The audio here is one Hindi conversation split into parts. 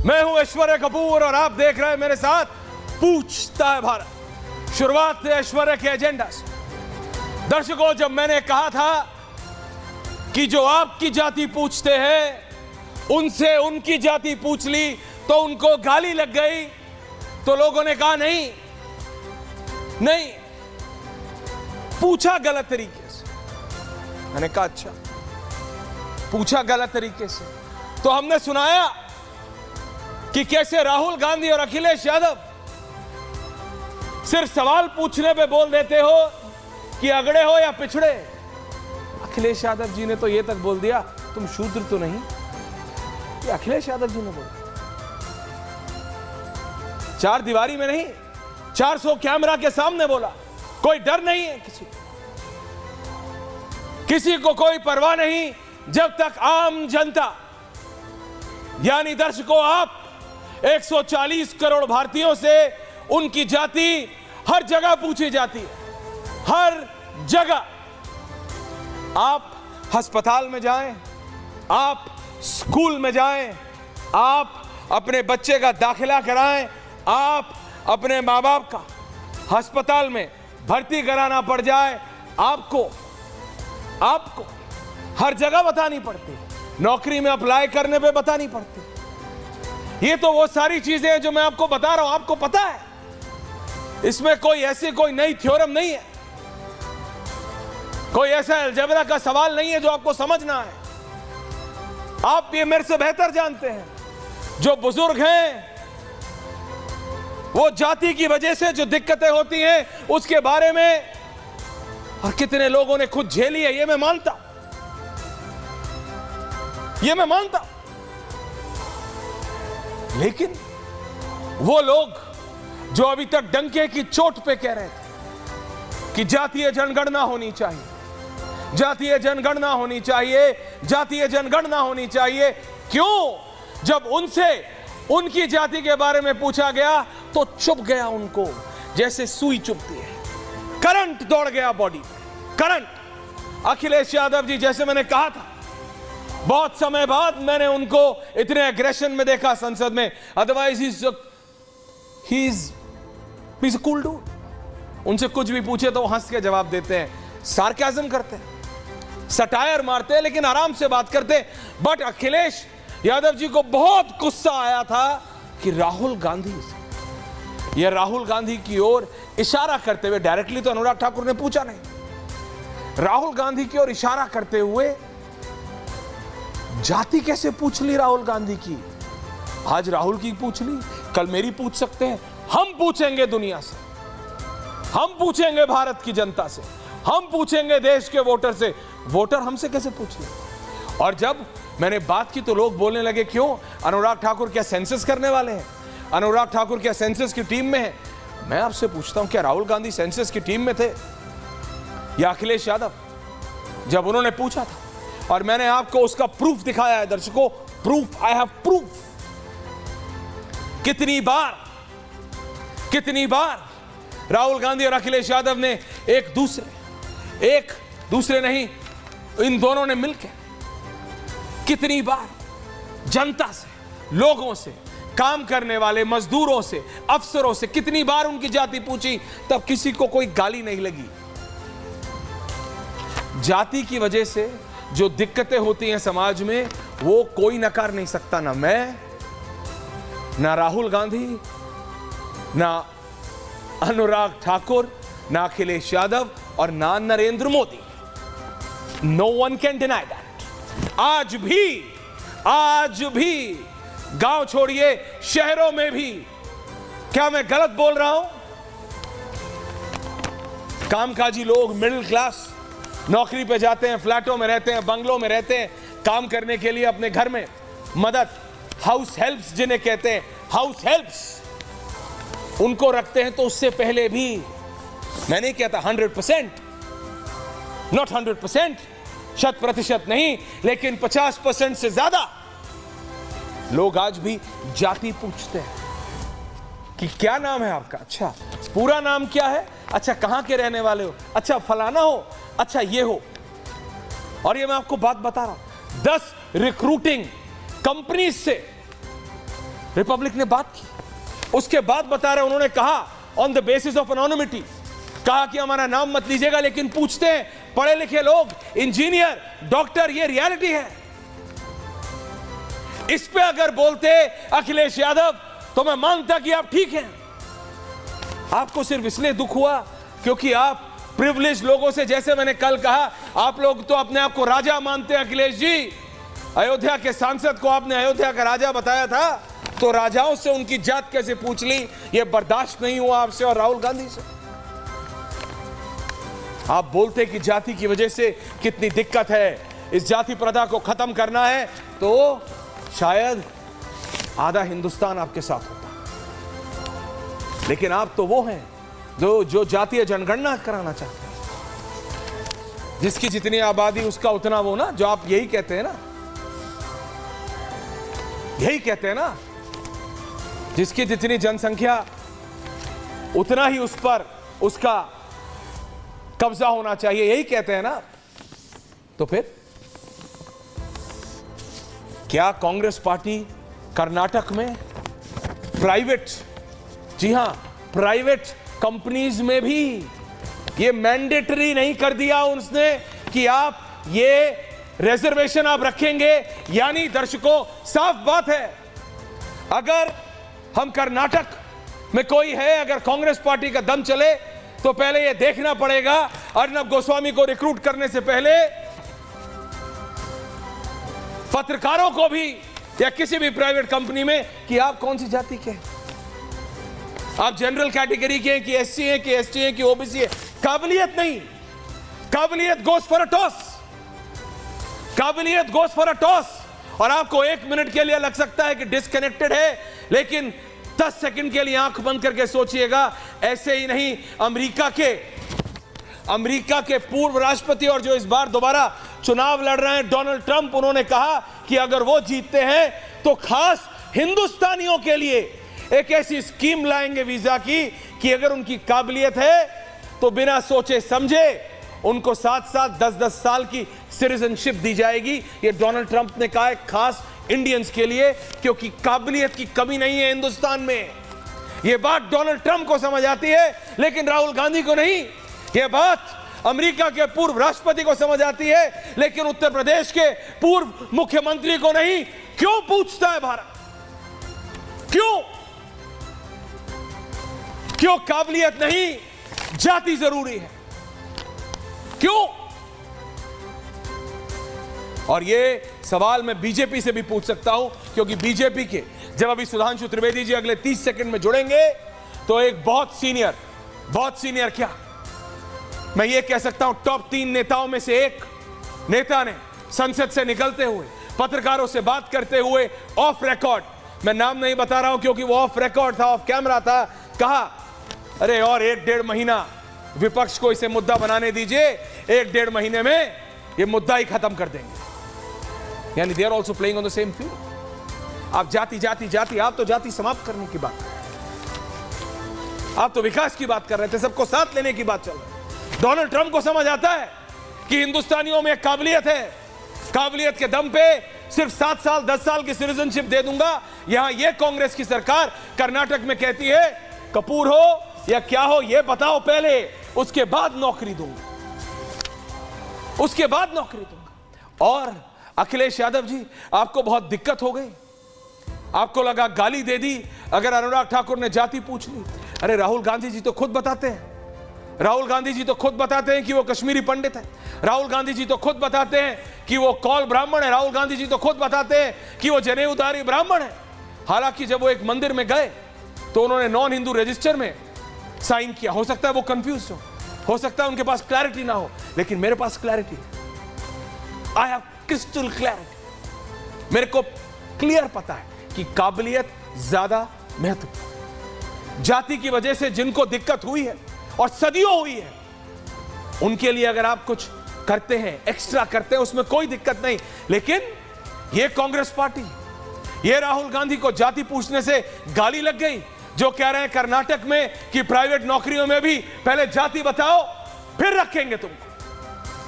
मैं हूं ऐश्वर्या कपूर और आप देख रहे हैं मेरे साथ पूछता है भारत। शुरुआत है ऐश्वर्या के एजेंडा से। दर्शकों, जब मैंने कहा था कि जो आपकी जाति पूछते हैं उनसे उनकी जाति पूछ ली तो उनको गाली लग गई, तो लोगों ने कहा नहीं नहीं, पूछा गलत तरीके से। मैंने कहा अच्छा, पूछा गलत तरीके से तो हमने सुनाया कि कैसे राहुल गांधी और अखिलेश यादव सिर्फ सवाल पूछने पे बोल देते हो कि अगड़े हो या पिछड़े। अखिलेश यादव जी ने तो ये तक बोल दिया तुम शूद्र तो नहीं। ये अखिलेश यादव जी ने बोला, चार दीवारी में नहीं, 400 कैमरा के सामने बोला। कोई डर नहीं है किसी को कोई परवाह नहीं, जब तक आम जनता यानी दर्शकों आप 140 करोड़ भारतीयों से उनकी जाति हर जगह पूछी जाती है, हर जगह। आप अस्पताल में जाएं, आप स्कूल में जाएं, आप अपने बच्चे का दाखिला कराएं, आप अपने माँ बाप का अस्पताल में भर्ती कराना पड़ जाए, आपको हर जगह बतानी पड़ती, नौकरी में अप्लाई करने पे बतानी पड़ती। ये तो वो सारी चीजें हैं जो मैं आपको बता रहा हूं, आपको पता है। इसमें कोई नई थ्योरम नहीं है, कोई ऐसा अलजेब्रा का सवाल नहीं है जो आपको समझना है। आप ये मेरे से बेहतर जानते हैं। जो बुजुर्ग हैं वो जाति की वजह से जो दिक्कतें होती हैं उसके बारे में, और कितने लोगों ने खुद झेली है, ये मैं मानता, लेकिन वो लोग जो अभी तक डंके की चोट पे कह रहे थे कि जातीय जनगणना होनी चाहिए, जातीय जनगणना होनी चाहिए, जातीय जनगणना होनी चाहिए, क्यों? जब उनसे उनकी जाति के बारे में पूछा गया तो चुभ गया उनको, जैसे सुई चुभती है, करंट दौड़ गया बॉडी में, करंट। अखिलेश यादव जी, जैसे मैंने कहा था, बहुत समय बाद मैंने उनको इतने एग्रेशन में देखा संसद में। Otherwise he is cool dude. उनसे कुछ भी पूछे तो वो हंस के जवाब देते हैं, सार्काज्म करते हैं, सटायर मारते हैं, लेकिन आराम से बात करते हैं। बट अखिलेश यादव जी को बहुत गुस्सा आया था कि राहुल गांधी की ओर इशारा करते हुए, डायरेक्टली तो अनुराग ठाकुर ने पूछा नहीं, राहुल गांधी की ओर इशारा करते हुए जाति कैसे पूछ ली राहुल गांधी की। आज राहुल की पूछ ली, कल मेरी पूछ सकते हैं। हम पूछेंगे दुनिया से, हम पूछेंगे भारत की जनता से, हम पूछेंगे देश के वोटर से। वोटर हमसे कैसे पूछ ले? और जब मैंने बात की तो लोग बोलने लगे, क्यों अनुराग ठाकुर क्या सेंसस करने वाले हैं? अनुराग ठाकुर क्या सेंसस की टीम में है? मैं आपसे पूछता हूं, क्या राहुल गांधी सेंसस की टीम में थे या अखिलेश यादव? जब उन्होंने पूछा था, और मैंने आपको उसका प्रूफ दिखाया है दर्शकों, प्रूफ, आई हैव प्रूफ। कितनी बार राहुल गांधी और अखिलेश यादव ने एक दूसरे नहीं, इन दोनों ने मिलकर कितनी बार जनता से, लोगों से, काम करने वाले मजदूरों से, अफसरों से कितनी बार उनकी जाति पूछी, तब किसी को कोई गाली नहीं लगी। जाति की वजह से जो दिक्कतें होती हैं समाज में, वो कोई नकार नहीं सकता, ना मैं, ना राहुल गांधी, ना अनुराग ठाकुर, ना अखिलेश यादव, और ना Narendra Modi. No one can deny that. आज भी गांव छोड़िए, शहरों में भी, क्या मैं गलत बोल रहा हूं? कामकाजी लोग, मिडिल क्लास, नौकरी पे जाते हैं, फ्लैटों में रहते हैं, बंगलों में रहते हैं, काम करने के लिए अपने घर में मदद, हाउस हेल्प्स जिन्हें कहते हैं, हाउस हेल्प्स, उनको रखते हैं। तो उससे पहले भी मैं नहीं कहता 100%, नॉट 100%, 100% नहीं, लेकिन 50% से ज्यादा लोग आज भी जाति पूछते हैं कि क्या नाम है आपका, अच्छा पूरा नाम क्या है, अच्छा कहां के रहने वाले हो, अच्छा फलाना हो, अच्छा ये हो। और ये मैं आपको बात बता रहा हूं, 10 रिक्रूटिंग कंपनी से रिपब्लिक ने बात की, उसके बाद बता रहे उन्होंने कहा on the basis of anonymity, कहा कि हमारा नाम मत लीजिएगा, लेकिन पूछते हैं पढ़े लिखे लोग, इंजीनियर, डॉक्टर, ये रियलिटी है। इस पे अगर बोलते अखिलेश यादव तो मैं मानता कि आप ठीक हैं। आपको सिर्फ इसलिए दुख हुआ क्योंकि आप प्रिविलेज लोगों से, जैसे मैंने कल कहा, आप लोग तो अपने आप को राजा मानते हैं। अखिलेश जी, अयोध्या के सांसद को आपने अयोध्या का राजा बताया था, तो राजाओं से उनकी जात कैसे पूछ ली? ये बर्दाश्त नहीं हुआ आपसे और राहुल गांधी से। आप बोलते कि जाति की वजह से कितनी दिक्कत है, इस जाति प्रथा को खत्म करना है, तो शायद आधा हिंदुस्तान आपके साथ होता, लेकिन आप तो वो हैं जो जातीय जनगणना कराना चाहते हैं, जिसकी जितनी आबादी उसका उतना वो ना, जो आप यही कहते हैं ना, यही कहते हैं ना, जिसकी जितनी जनसंख्या उतना ही उस पर उसका कब्जा होना चाहिए, यही कहते हैं ना। तो फिर क्या कांग्रेस पार्टी कर्नाटक में प्राइवेट, जी हां, प्राइवेट कंपनीज में भी ये मैंडेटरी नहीं कर दिया उसने कि आप ये रिजर्वेशन आप रखेंगे? यानी दर्शकों, साफ बात है, अगर हम कर्नाटक में कोई है, अगर कांग्रेस पार्टी का दम चले, तो पहले ये देखना पड़ेगा अर्नब गोस्वामी को रिक्रूट करने से पहले पत्रकारों को भी, या किसी भी प्राइवेट कंपनी में, कि आप कौन सी जाति के हैं, आप जनरल कैटेगरी के हैं कि एससी हैं कि एसटी हैं कि ओबीसी है। काबिलियत नहीं, काबिलियत गोस फॉर अ टॉस, काबिलियत गोस फॉर अ टॉस। और आपको 1 मिनट के लिए लग सकता है कि डिस्कनेक्टेड है, लेकिन 10 सेकंड के लिए आंख बंद करके सोचिएगा। ऐसे ही नहीं, अमेरिका के पूर्व राष्ट्रपति और जो इस बार दोबारा चुनाव लड़ रहे हैं, डोनाल्ड ट्रंप, उन्होंने कहा कि अगर वो जीतते हैं तो खास हिंदुस्तानियों के लिए एक ऐसी स्कीम लाएंगे वीजा की कि अगर उनकी काबिलियत है तो बिना सोचे समझे उनको 7-7, 10-10 साल की सिटीजनशिप दी जाएगी। ये डोनाल्ड ट्रंप ने कहा है, खास इंडियंस के लिए, क्योंकि काबिलियत की कमी नहीं है हिंदुस्तान में। यह बात डोनाल्ड ट्रंप को समझ आती है, लेकिन राहुल गांधी को नहीं। यह बात अमेरिका के पूर्व राष्ट्रपति को समझ आती है, लेकिन उत्तर प्रदेश के पूर्व मुख्यमंत्री को नहीं। क्यों पूछता है भारत? क्यों? क्यों काबिलियत नहीं, जाति जरूरी है? क्यों? और ये सवाल मैं बीजेपी से भी पूछ सकता हूं, क्योंकि बीजेपी के जब अभी सुधांशु त्रिवेदी जी अगले 30 सेकंड में जुड़ेंगे, तो एक बहुत सीनियर क्या, मैं ये कह सकता हूं टॉप 3 नेताओं में से एक नेता ने संसद से निकलते हुए, पत्रकारों से बात करते हुए, ऑफ रिकॉर्ड, मैं नाम नहीं बता रहा हूं क्योंकि वो ऑफ रिकॉर्ड था, ऑफ कैमरा था, कहा अरे और 1-1.5 महीना विपक्ष को इसे मुद्दा बनाने दीजिए, 1-1.5 महीने में ये मुद्दा ही खत्म कर देंगे। यानी they are also playing on the same field. आप जाति, आप तो जाति समाप्त करने की बात कर रहे थे, आप तो विकास की बात कर रहे थे, सबको साथ लेने की बात चल रही है। डोनाल्ड ट्रंप को समझ आता है कि हिंदुस्तानियों में काबिलियत है, काबिलियत के दम पे सिर्फ 7 साल 10 साल की सिटीजनशिप दे दूंगा। यहां ये कांग्रेस की सरकार कर्नाटक में कहती है कपूर हो या क्या हो ये बताओ पहले, उसके बाद नौकरी दूंगा, उसके बाद नौकरी दूंगा। और अखिलेश यादव जी, आपको बहुत दिक्कत हो गई, आपको लगा गाली दे दी अगर अनुराग ठाकुर ने जाति पूछ ली। अरे राहुल गांधी जी तो खुद बताते हैं, राहुल गांधी जी तो खुद बताते हैं कि वो कश्मीरी पंडित है, राहुल गांधी जी तो खुद बताते हैं कि वो कौल ब्राह्मण है, राहुल गांधी जी तो खुद बताते हैं कि वो जनेऊधारी ब्राह्मण है। हालांकि जब वो एक मंदिर में गए तो उन्होंने नॉन हिंदू रजिस्टर में साइन किया। हो सकता है वो कंफ्यूज हो सकता है उनके पास क्लैरिटी ना हो, लेकिन मेरे पास clarity, I have crystal clarity. मेरे को क्लियर पता है कि काबिलियत ज्यादा महत्वपूर्ण। जाति की वजह से जिनको दिक्कत हुई है और सदियों हुई है, उनके लिए अगर आप कुछ करते हैं, एक्स्ट्रा करते हैं, उसमें कोई दिक्कत नहीं। लेकिन यह कांग्रेस पार्टी, यह राहुल गांधी को जाति पूछने से गाली लग गई, जो कह रहे हैं कर्नाटक में कि प्राइवेट नौकरियों में भी पहले जाति बताओ फिर रखेंगे तुमको,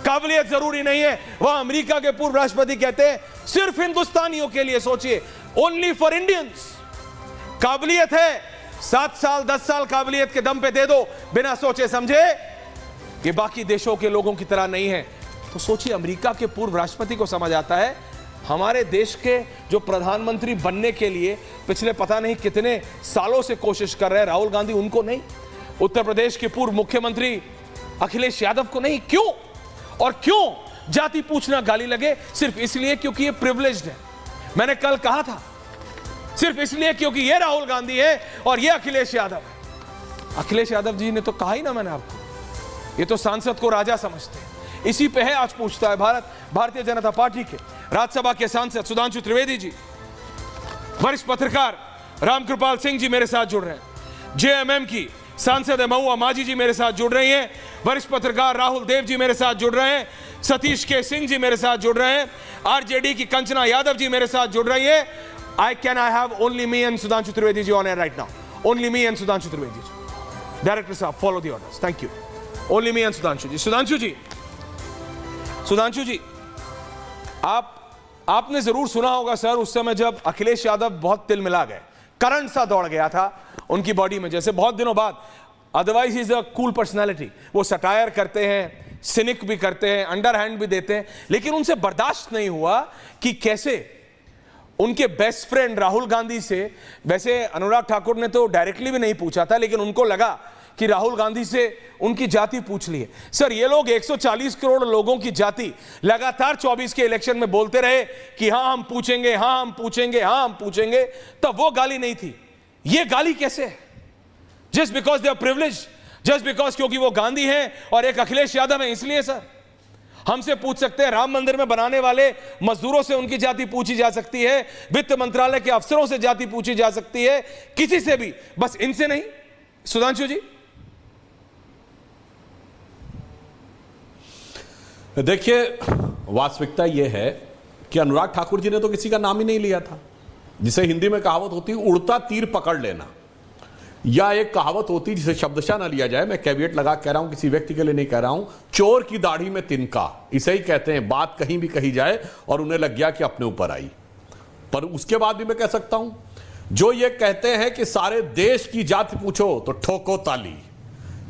काबिलियत जरूरी नहीं है। वह अमेरिका के पूर्व राष्ट्रपति कहते हैं सिर्फ हिंदुस्तानियों के लिए सोचिए, ओनली फॉर इंडियंस, काबिलियत है, 7 साल 10 साल काबिलियत के दम पे दे दो बिना सोचे समझे। ये बाकी देशों के लोगों की तरह नहीं है। तो सोचिए, अमेरिका के पूर्व राष्ट्रपति को समझ आता है, हमारे देश के जो प्रधानमंत्री बनने के लिए पिछले पता नहीं कितने सालों से कोशिश कर रहे हैं राहुल गांधी, उनको नहीं। उत्तर प्रदेश के पूर्व मुख्यमंत्री अखिलेश यादव को नहीं। क्यों? और क्यों जाति पूछना गाली लगे? सिर्फ इसलिए क्योंकि ये प्रिविलेज्ड है। मैंने कल कहा था, सिर्फ इसलिए क्योंकि ये राहुल गांधी है और ये अखिलेश यादव है। अखिलेश यादव जी ने तो कहा ही ना मैंने आपको, ये तो सांसद को राजा समझते हैं। इसी पे है आज पूछता है भारतीय जनता पार्टी के राज्यसभा के सांसद सुधांशु त्रिवेदी जी, वरिष्ठ पत्रकार रामकृपाल सिंह जी मेरे साथ जुड़ रहे हैं, जेएमएम की सांसद महुआ माझी जी मेरे साथ जुड़ रही हैं, वरिष्ठ पत्रकार राहुल देव जी मेरे साथ जुड़ रहे हैं, सतीश के सिंह जी मेरे साथ जुड़ रहे हैं, आरजेडी की कंचना यादव जी मेरे साथ जुड़ रही है। I have only me and Sudhanshu Trivedi ji on air right now. Only me and Sudhanshu Trivedi ji. Director साहब, follow the orders. Thank you. Only me and Sudhanshu ji. Sudhanshu जी, आपने जरूर सुना होगा सर, उस समय जब अखिलेश यादव बहुत तिलमिला गए, करंट सा दौड़ गया था उनकी बॉडी में, जैसे बहुत दिनों बाद। Otherwise is a cool personality, वो सटायर करते हैं, सिनिक भी करते हैं, अंडरहैंड भी देते हैं, लेकिन उनसे बर्दाश्त नहीं हुआ कि कैसे उनके बेस्ट फ्रेंड राहुल गांधी से, वैसे अनुराग ठाकुर ने तो डायरेक्टली भी नहीं पूछा था, लेकिन उनको लगा कि राहुल गांधी से उनकी जाति पूछ ली है। सर, ये लोग 140 करोड़ लोगों की जाति लगातार 24 के इलेक्शन में बोलते रहे कि हाँ हम पूछेंगे, हाँ हम पूछेंगे, हाँ हम पूछेंगे, तब वो गाली नहीं थी। ये गाली कैसे है? Just because they are privileged, just because क्योंकि वो गांधी हैं और एक अखिलेश यादव है, इसलिए सर हमसे पूछ सकते हैं। राम मंदिर में बनाने वाले मजदूरों से उनकी जाति पूछी जा सकती है, वित्त मंत्रालय के अफसरों से जाति पूछी जा सकती है, किसी से भी, बस इनसे नहीं। सुधांशु जी, देखिए, वास्तविकता यह है कि अनुराग ठाकुर जी ने तो किसी का नाम ही नहीं लिया था। जिसे हिंदी में कहावत होती है उड़ता तीर पकड़ लेना, या एक कहावत होती जिसे शब्दशः न लिया जाए, मैं कैविएट लगा कह रहा हूं, किसी व्यक्ति के लिए नहीं कह रहा हूं, चोर की दाढ़ी में तिनका, इसे ही कहते हैं। बात कहीं भी कही जाए और उन्हें लग गया कि अपने ऊपर आई। पर उसके बाद भी मैं कह सकता हूं, जो ये कहते हैं कि सारे देश की जाति पूछो तो ठोको ताली,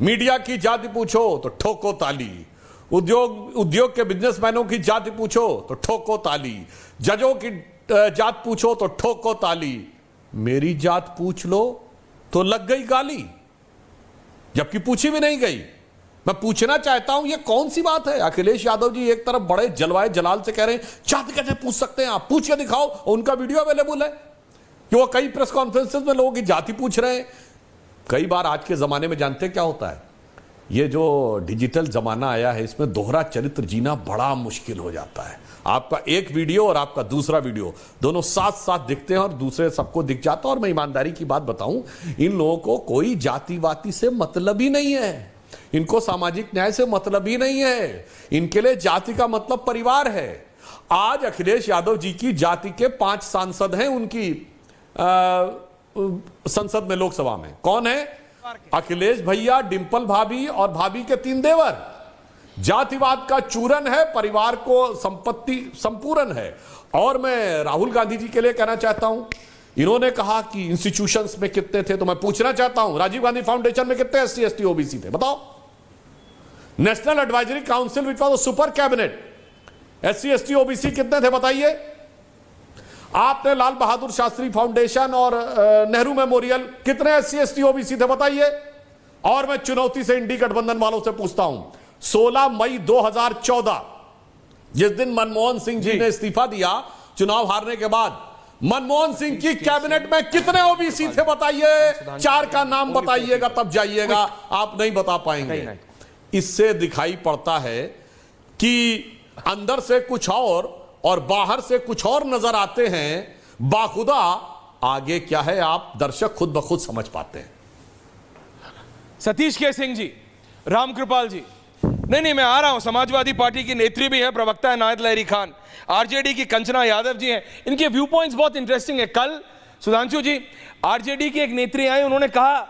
मीडिया की जाति पूछो तो ठोको ताली, उद्योग के बिजनेसमैनों की जाति पूछो तो ठोको ताली, जजों की जात पूछो तो ठोको ताली, मेरी जात पूछ लो तो लग गई गाली, जबकि पूछी भी नहीं गई। मैं पूछना चाहता हूं, ये कौन सी बात है? अखिलेश यादव जी एक तरफ बड़े जलवाए जलाल से कह रहे हैं जाति कैसे पूछ सकते हैं आप, पूछ के दिखाओ, उनका वीडियो अवेलेबल है कि वो कई प्रेस कॉन्फ्रेंसेस में लोगों की जाति पूछ रहे हैं। कई बार आज के जमाने में जानते हैं क्या होता है, ये जो डिजिटल जमाना आया है, इसमें दोहरा चरित्र जीना बड़ा मुश्किल हो जाता है। आपका एक वीडियो और आपका दूसरा वीडियो दोनों साथ साथ दिखते हैं और दूसरे सबको दिख जाता है। और मैं ईमानदारी की बात बताऊं, इन लोगों को कोई जातिवादी से मतलब ही नहीं है, इनको सामाजिक न्याय से मतलब ही नहीं है, इनके लिए जाति का मतलब परिवार है। आज अखिलेश यादव जी की जाति के 5 सांसद हैं उनकी संसद में, लोकसभा में। कौन है? अखिलेश भैया, डिंपल भाभी और भाभी के 3 देवर। जातिवाद का चूरन है, परिवार को संपत्ति संपूर्ण है। और मैं राहुल गांधी जी के लिए कहना चाहता हूं, इन्होंने कहा कि इंस्टीट्यूशंस में कितने थे, तो मैं पूछना चाहता हूं, राजीव गांधी फाउंडेशन में कितने SC ST OBC थे बताओ? National advisory council which was super cabinet, SC ST OBC कितने थे बताइए? आपने लाल बहादुर शास्त्री फाउंडेशन और नेहरू मेमोरियल, कितने SC ST OBC थे बताइए? और मैं चुनौती से इंडी गठबंधन वालों से पूछता हूं, 16 मई 2014 जिस दिन मनमोहन सिंह जी ने इस्तीफा दिया चुनाव हारने के बाद, मनमोहन सिंह की कैबिनेट में कितने OBC थे बताइए? 4 का नाम बताइएगा तब जाइएगा, आप नहीं बता पाएंगे। इससे दिखाई पड़ता है कि अंदर से कुछ और बाहर से कुछ और नजर आते हैं। बाखुदा आगे क्या है आप दर्शक खुद ब खुद समझ पाते हैं। सतीश के सिंह जी, रामकृपाल जी, नहीं मैं आ रहा हूं, समाजवादी पार्टी की नेत्री भी है, प्रवक्ता है नायद लहरी खान, आरजेडी की कंचना यादव जी हैं, इनके व्यू पॉइंट्स बहुत इंटरेस्टिंग है। कल सुधांशु जी, आरजेडी की एक नेत्री आई, उन्होंने कहा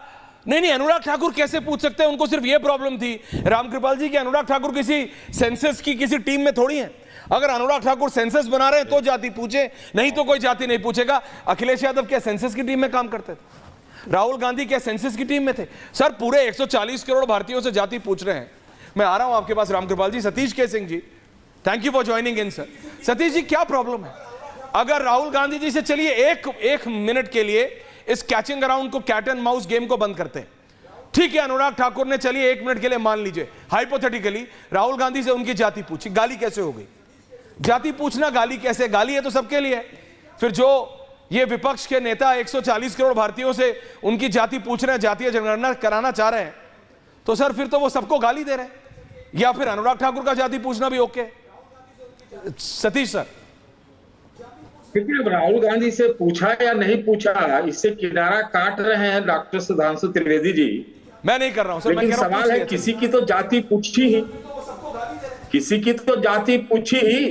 नहीं, अनुराग ठाकुर कैसे पूछ सकते हैं? उनको सिर्फ ये प्रॉब्लम थी रामकृपाल जी कि अनुराग ठाकुर किसी सेंसस की किसी टीम में थोड़ी है। अगर अनुराग ठाकुर सेंसस बना रहे हैं तो जाति पूछे, नहीं तो कोई जाति नहीं पूछेगा। अखिलेश यादव क्या सेंसस की टीम में काम करते थे? राहुल गांधी क्या सेंसस की टीम में थे? सर पूरे 140 करोड़ भारतीयों से जाति पूछ रहे हैं। मैं आ रहा हूं आपके पास Ramkripal ji. Satish K Singh ji, thank you for joining in sir. Satish ji, क्या प्रॉब्लम है? अगर राहुल गांधी जी से चलिए एक मिनट के लिए इस कैचिंग अराउंड को, कैट एंड माउस गेम को बंद करते हैं, ठीक है? अनुराग ठाकुर ने चलिए 1 मिनट के लिए मान लीजिए हाइपोथेटिकली राहुल गांधी से उनकी जाति पूछी, गाली कैसे हो गई? जाति पूछना गाली कैसे? गाली है तो सबके लिए है। फिर जो ये विपक्ष के नेता 140 करोड़ भारतीयों से उनकी जाति पूछ रहे हैं, जातीय जनगणना कराना चाह रहे हैं, तो सर फिर तो वो सबको गाली दे रहे हैं। या फिर अनुराग ठाकुर का जाति पूछना भी ओके? सतीश सर, देखिए, राहुल गांधी से पूछा या नहीं पूछा, इससे किनारा काट रहे हैं डॉक्टर सुधांशु त्रिवेदी जी। मैं नहीं कर रहा हूं सर, लेकिन सवाल है, किसी की तो जाति पूछी ही, किसी की तो जाति पूछी ही।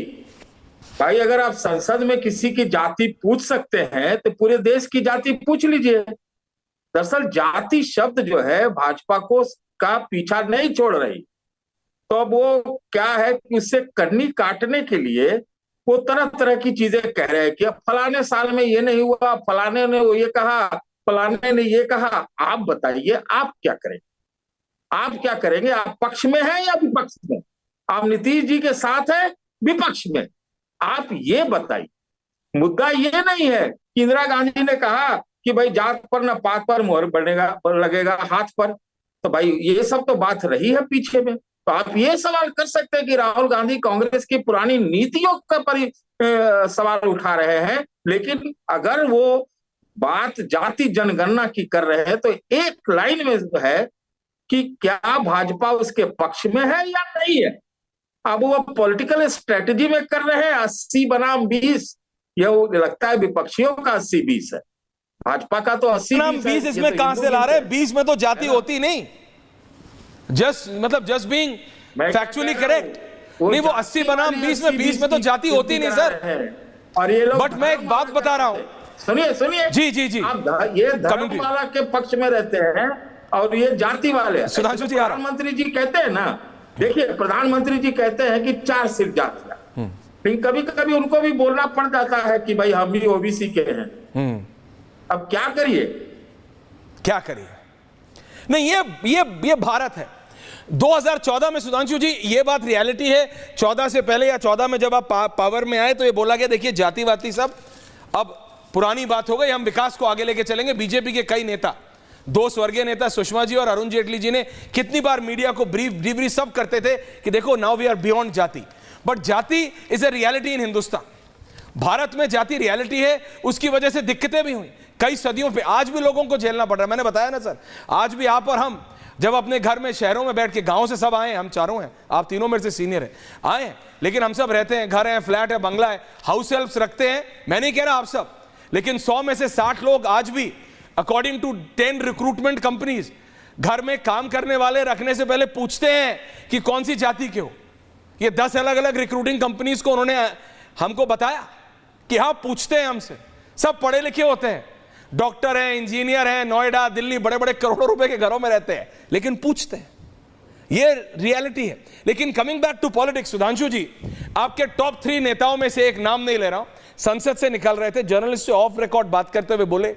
भाई, अगर आप संसद में किसी की जाति पूछ सकते हैं तो पूरे देश की जाति पूछ लीजिए। दरअसल जाति शब्द जो है भाजपा को का पीछा नहीं छोड़ रही, तो अब वो क्या है कि उससे कन्नी काटने के लिए वो तरह तरह की चीजें कह रहे हैं कि अब फलाने साल में ये नहीं हुआ, फलाने ने वो ये कहा, फलाने ने ये कहा। आप बताइए, आप क्या करेंगे? आप क्या करेंगे? आप पक्ष में हैं या विपक्ष में? आप नीतीश जी के साथ हैं, विपक्ष में? आप ये बताइए। मुद्दा ये नहीं है कि इंदिरा गांधी ने कहा कि भाई जात पर न पात पर मोहर बनेगा, पर लगेगा हाथ पर। तो भाई ये सब तो बात रही है पीछे में। तो आप ये सवाल कर सकते हैं कि राहुल गांधी कांग्रेस की पुरानी नीतियों का सवाल उठा रहे हैं, लेकिन अगर वो बात जाति जनगणना की कर रहे हैं तो एक लाइन में है कि क्या भाजपा उसके पक्ष में है या नहीं है। अब वो पॉलिटिकल स्ट्रेटेजी में कर रहे हैं 80 बनाम 20। ये लगता है विपक्षियों का 80-20 है, भाजपा का तो 80-20। इसमें कहां से ला रहे हैं? 20 में तो जाति होती नहीं। Just being factually correct. नहीं, वो 80 बनाम 20 में तो जाति होती नहीं सर। और ये लोग, बट मैं एक बात बता रहा हूं, सुनिए जी आप ये धर्म वाला के पक्ष में रहते हैं और ये जाति वाले। सुधांशु जी, प्रधानमंत्री जी कहते हैं ना, देखिए प्रधानमंत्री जी कहते हैं कि 4 सिख जातियां, लेकिन कभी कभी उनको भी बोलना पड़ जाता है कि भाई हम भी ओबीसी के हैं। अब क्या करिए? नहीं, ये भारत है। 2014 में सुधांशु जी ये बात रियलिटी है। 14 से पहले या 14 में जब आप पावर में आए तो ये बोला गया देखिए जातिवादी सब अब पुरानी बात हो गई, हम विकास को आगे लेके चलेंगे। बीजेपी के कई नेता, 2 स्वर्गीय नेता सुषमा जी और अरुण जेटली जी ने कितनी बार मीडिया को ब्रीफ सब करते थे कि देखो नाउ वी आर बियॉन्ड जाति। बट जाति is a reality in Hindustan. Bharat में जाति रियलिटी है, उसकी वजह से दिक्कतें भी हुई कई सदियों पे। आज भी लोगों को झेलना पड़ रहा है। मैंने बताया ना सर, आज भी आप और हम जब अपने घर में शहरों में बैठ के, गांव से सब आए, हम चारों हैं, आप तीनों मेरे से सीनियर हैं, आए हैं, लेकिन हम सब रहते हैं, घर है, फ्लैट है, बंगला है, हाउस हेल्प्स रखते हैं। मैं नहीं कह रहा आप सब, लेकिन 100 में से 60 लोग आज भी अकॉर्डिंग टू 10 रिक्रूटमेंट कंपनीज घर में काम करने वाले रखने से पहले पूछते हैं कि कौन सी जाति के हो। ये 10 अलग अलग रिक्रूटिंग कंपनीज को उन्होंने हमको बताया कि हाँ, पूछते हैं हमसे। सब पढ़े लिखे होते हैं, डॉक्टर हैं, इंजीनियर हैं, नोएडा, दिल्ली, बड़े बड़े करोड़ों रुपए के घरों में रहते हैं, लेकिन पूछते हैं। ये रियलिटी है। लेकिन coming back to politics, Sudhanshu ji, आपके टॉप 3 नेताओं में से एक नाम नहीं ले रहा हूं, संसद से निकल रहे थे, जर्नलिस्ट से ऑफ रिकॉर्ड बात करते हुए बोले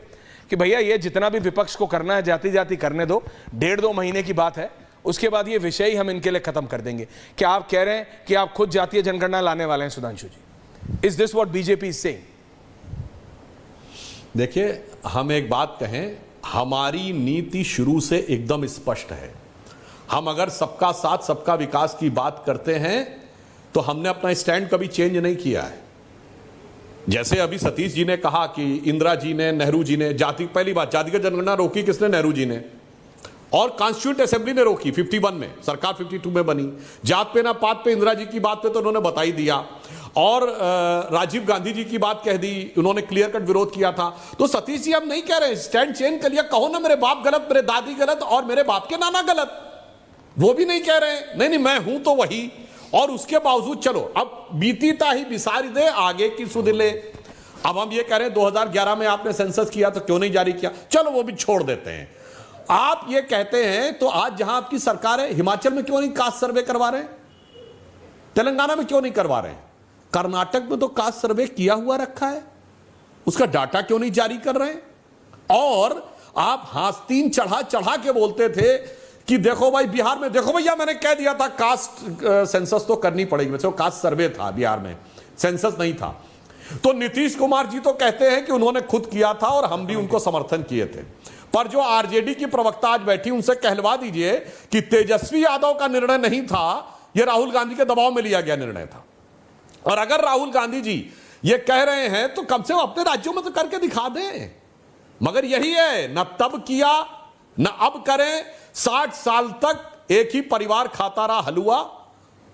कि भैया ये जितना भी विपक्ष को करना है जाति जाति करने दो, 1.5-2 महीने की बात है, उसके बाद ये विषय ही हम इनके लिए खत्म कर देंगे। क्या आप कह रहे हैं कि आप खुद जातीय जनगणना लाने वाले हैं Sudhanshu ji? Is this what BJP is saying? देखिए, हम एक बात कहें, हमारी नीति शुरू से एकदम स्पष्ट है। हम अगर सबका साथ सबका विकास की बात करते हैं तो हमने अपना स्टैंड कभी चेंज नहीं किया है। जैसे अभी सतीश जी ने कहा कि इंदिरा जी ने, नेहरू जी ने जाति, पहली बात जातिगत जनगणना रोकी किसने? नेहरू जी ने। और कॉन्स्टिट्यूंट असेंबली ने रोकी 51 में, सरकार 52 में बनी। जात पे ना पात पे, इंदिरा जी की बात पे तो उन्होंने बता ही दिया, और राजीव गांधी जी की बात कह दी, उन्होंने क्लियर कट विरोध किया था। तो सतीश जी हम नहीं कह रहे स्टैंड चेंज कर लिया, कहो ना मेरे बाप गलत, मेरे दादी गलत और मेरे बाप के नाना गलत, वो भी नहीं कह रहे। नहीं, मैं हूं तो वही। और उसके बावजूद चलो अब बीतीता ही बिसारी दे, आगे की सुध ले। अब हम ये कह रहे हैं 2011 में आपने सेंसस किया तो क्यों नहीं जारी किया, चलो वो भी छोड़ देते हैं। आप ये कहते हैं तो आज जहां आपकी सरकार है, हिमाचल में क्यों नहीं कास्ट सर्वे करवा रहे हैं? तेलंगाना में क्यों नहीं करवा रहे हैं? कर्नाटक में तो कास्ट सर्वे किया हुआ रखा है, उसका डाटा क्यों नहीं जारी कर रहे हैं? और आप हास्तीन चढ़ा चढ़ा के बोलते थे कि देखो भाई बिहार में, देखो भैया मैंने कह दिया था कास्ट सेंसस तो करनी पड़ेगी, वैसे कास्ट सर्वे था बिहार में, सेंसस नहीं था। तो नीतीश कुमार जी तो कहते हैं कि उन्होंने खुद किया था और हम भी उनको समर्थन किए थे, पर जो आरजेडी की प्रवक्ता आज बैठी उनसे कहलवा दीजिए कि तेजस्वी यादव का निर्णय नहीं था, यह राहुल गांधी के दबाव में लिया गया निर्णय था। और अगर राहुल गांधी जी ये कह रहे हैं तो कम से कम अपने राज्यों में तो करके दिखा दें, मगर यही है, न तब किया न अब करें। 60 साल तक एक ही परिवार खाता रहा हलुआ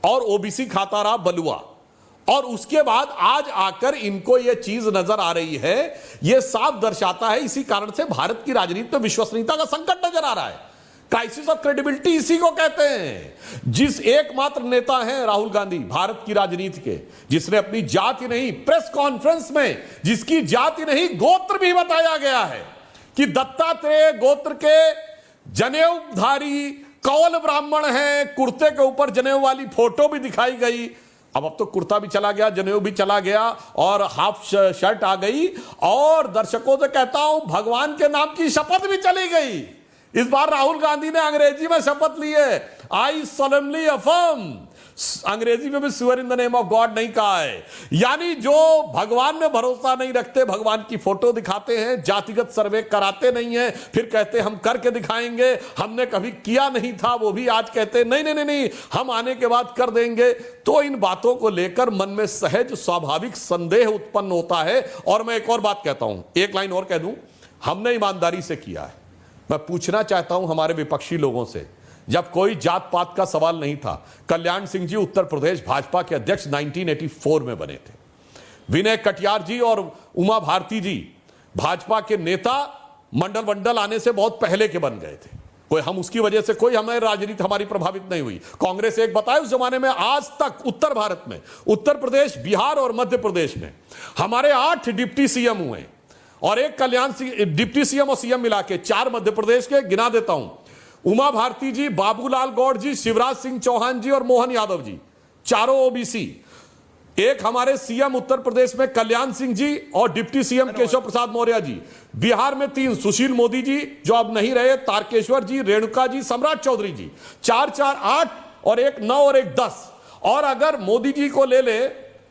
और ओबीसी खाता रहा बलुआ, और उसके बाद आज आकर इनको यह चीज नजर आ रही है। यह साफ दर्शाता है, इसी कारण से भारत की राजनीति में विश्वसनीयता का संकट नजर आ रहा है। क्राइसिस ऑफ क्रेडिबिलिटी इसी को कहते हैं। जिस एकमात्र नेता हैं राहुल गांधी भारत की राजनीति के, जिसने अपनी जाति नहीं, प्रेस कॉन्फ्रेंस में जिसकी जाति नहीं गोत्र भी बताया गया है कि दत्तात्रेय गोत्र के जनेऊधारी कौल ब्राह्मण हैं, कुर्ते के ऊपर जनेऊ वाली फोटो भी दिखाई गई। अब तो कुर्ता भी चला गया, जनेऊ भी चला गया और हाफ शर्ट आ गई, और दर्शकों से कहता हूं भगवान के नाम की शपथ भी चली गई। इस बार राहुल गांधी ने अंग्रेजी में शपथ ली है, आई सोलेमनली अफर्म। अंग्रेजी में भी swear in the name of God नहीं कहा है। यानी जो भगवान में भरोसा नहीं रखते, भगवान की फोटो दिखाते हैं, जातिगत सर्वे कराते नहीं है, फिर कहते हम करके दिखाएंगे, हमने कभी किया नहीं था, वो भी आज कहते नहीं नहीं नहीं नहीं हम आने के बाद कर देंगे। तो इन बातों को लेकर मन में सहज स्वाभाविक संदेह उत्पन्न होता है। और मैं एक और बात कहता हूं, एक लाइन और कह दूं, हमने ईमानदारी से किया है। मैं पूछना चाहता हूं हमारे विपक्षी लोगों से, जब कोई जात पात का सवाल नहीं था, कल्याण सिंह जी उत्तर प्रदेश भाजपा के अध्यक्ष 1984 में बने थे, विनय कटियार जी और उमा भारती जी भाजपा के नेता मंडल आने से बहुत पहले के बन गए थे। कोई हम उसकी वजह से कोई हमारी राजनीति हमारी प्रभावित नहीं हुई। कांग्रेस एक बताए उस जमाने में, आज तक उत्तर भारत में, उत्तर प्रदेश, बिहार और मध्य प्रदेश में हमारे 8 डिप्टी सीएम हुए और एक कल्याण सिंह डिप्टी सीएम और सीएम मिला के 4 मध्य प्रदेश के गिना देता हूं, उमा भारती जी, बाबूलाल गौड़ जी, शिवराज सिंह चौहान जी और मोहन यादव जी, चारों ओबीसी। एक हमारे सीएम उत्तर प्रदेश में कल्याण सिंह जी और डिप्टी सीएम केशव प्रसाद मौर्य जी। बिहार में 3, सुशील मोदी जी जो अब नहीं रहे, तारकेश्वर जी, रेणुका जी, सम्राट चौधरी जी। 4 4 8 और एक 9 और एक 10। और अगर मोदी जी को ले ले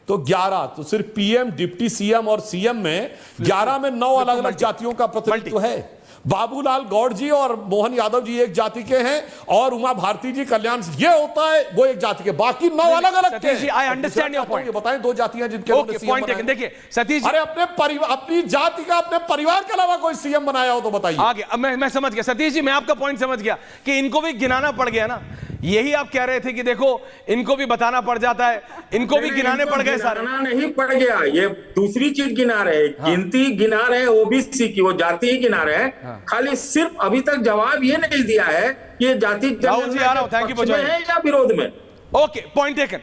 तो 11, तो सिर्फ पीएम, डिप्टी सीएम और सीएम में 11 में 9 अलग अलग जातियों का प्रतिनिधित्व है। बाबूलाल गौड़ जी और मोहन यादव जी एक जाति के हैं और उमा भारती जी, कल्याण ये होता है वो एक जाति के, बाकी 9 अलग अलग के हैं। I understand your point. बताएं 2 जातियां जिनके पॉइंट टेकन। देखिए सतीश जी, अरे अपनी जाति का अपने परिवार के अलावा कोई सीएम बनाया हो तो बताइए। आगे मैं समझ गया सतीश जी, मैं आपका पॉइंट समझ गया कि इनको भी गिनाना पड़ गया ना। यही आप कह रहे थे कि देखो इनको भी बताना पड़ जाता है, इनको भी गिनाने पड़ गए सारे। नहीं पड़ गया, ये दूसरी चीज गिना रहे, गिनती गिना रहे ओबीसी की, वो जाति ही गिना रहे। खाली सिर्फ अभी तक जवाब ये नहीं दिया है कि ये जाति है या विरोध में। Okay, point taken.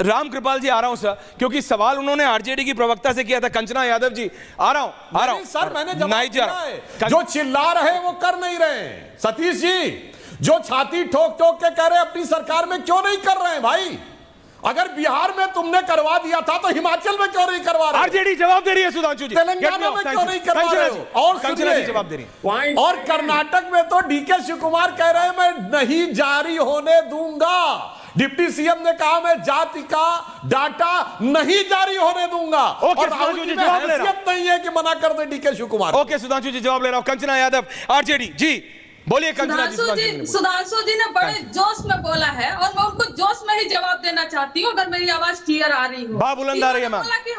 Ram Kripal ji आ रहा हूं सर, क्योंकि सवाल उन्होंने आरजेडी की प्रवक्ता से किया था। कंचना यादव जी आ रहा हूं सर, मैंने जवाब दिया है। जो चिल्ला रहे वो कर नहीं रहे। सतीश जी जो छाती ठोक ठोक के कह रहे अपनी सरकार में क्यों नहीं कर रहे हैं भाई? अगर बिहार में तुमने करवा दिया था तो हिमाचल में क्यों नहीं करवा रहे? आरजेडी जवाब दे रही है सुधांशु जी, तेलंगाना में क्यों नहीं करवा रहे हो? और कंचना जी जवाब दे रही है। और कर्नाटक में तो डीके शिव कुमार कह रहे हैं मैं नहीं जारी होने दूंगा। डिप्टी सीएम ने कहा मैं जाति का डाटा नहीं जारी होने दूंगा। और राहुल जी में हैसियत नहीं है कि मना कर दे डीके शिव कुमार। ओके सुधांशु जी जवाब ले रहा हूं। कंचना यादव आरजेडी जी बोलिए। सुधांशु जी ने बड़े जोश में बोला है और मैं उनको जोश में ही जवाब देना चाहती हूँ, अगर मेरी आवाज क्लियर आ रही हो। बुलंद आ रही है मैम। बोला कि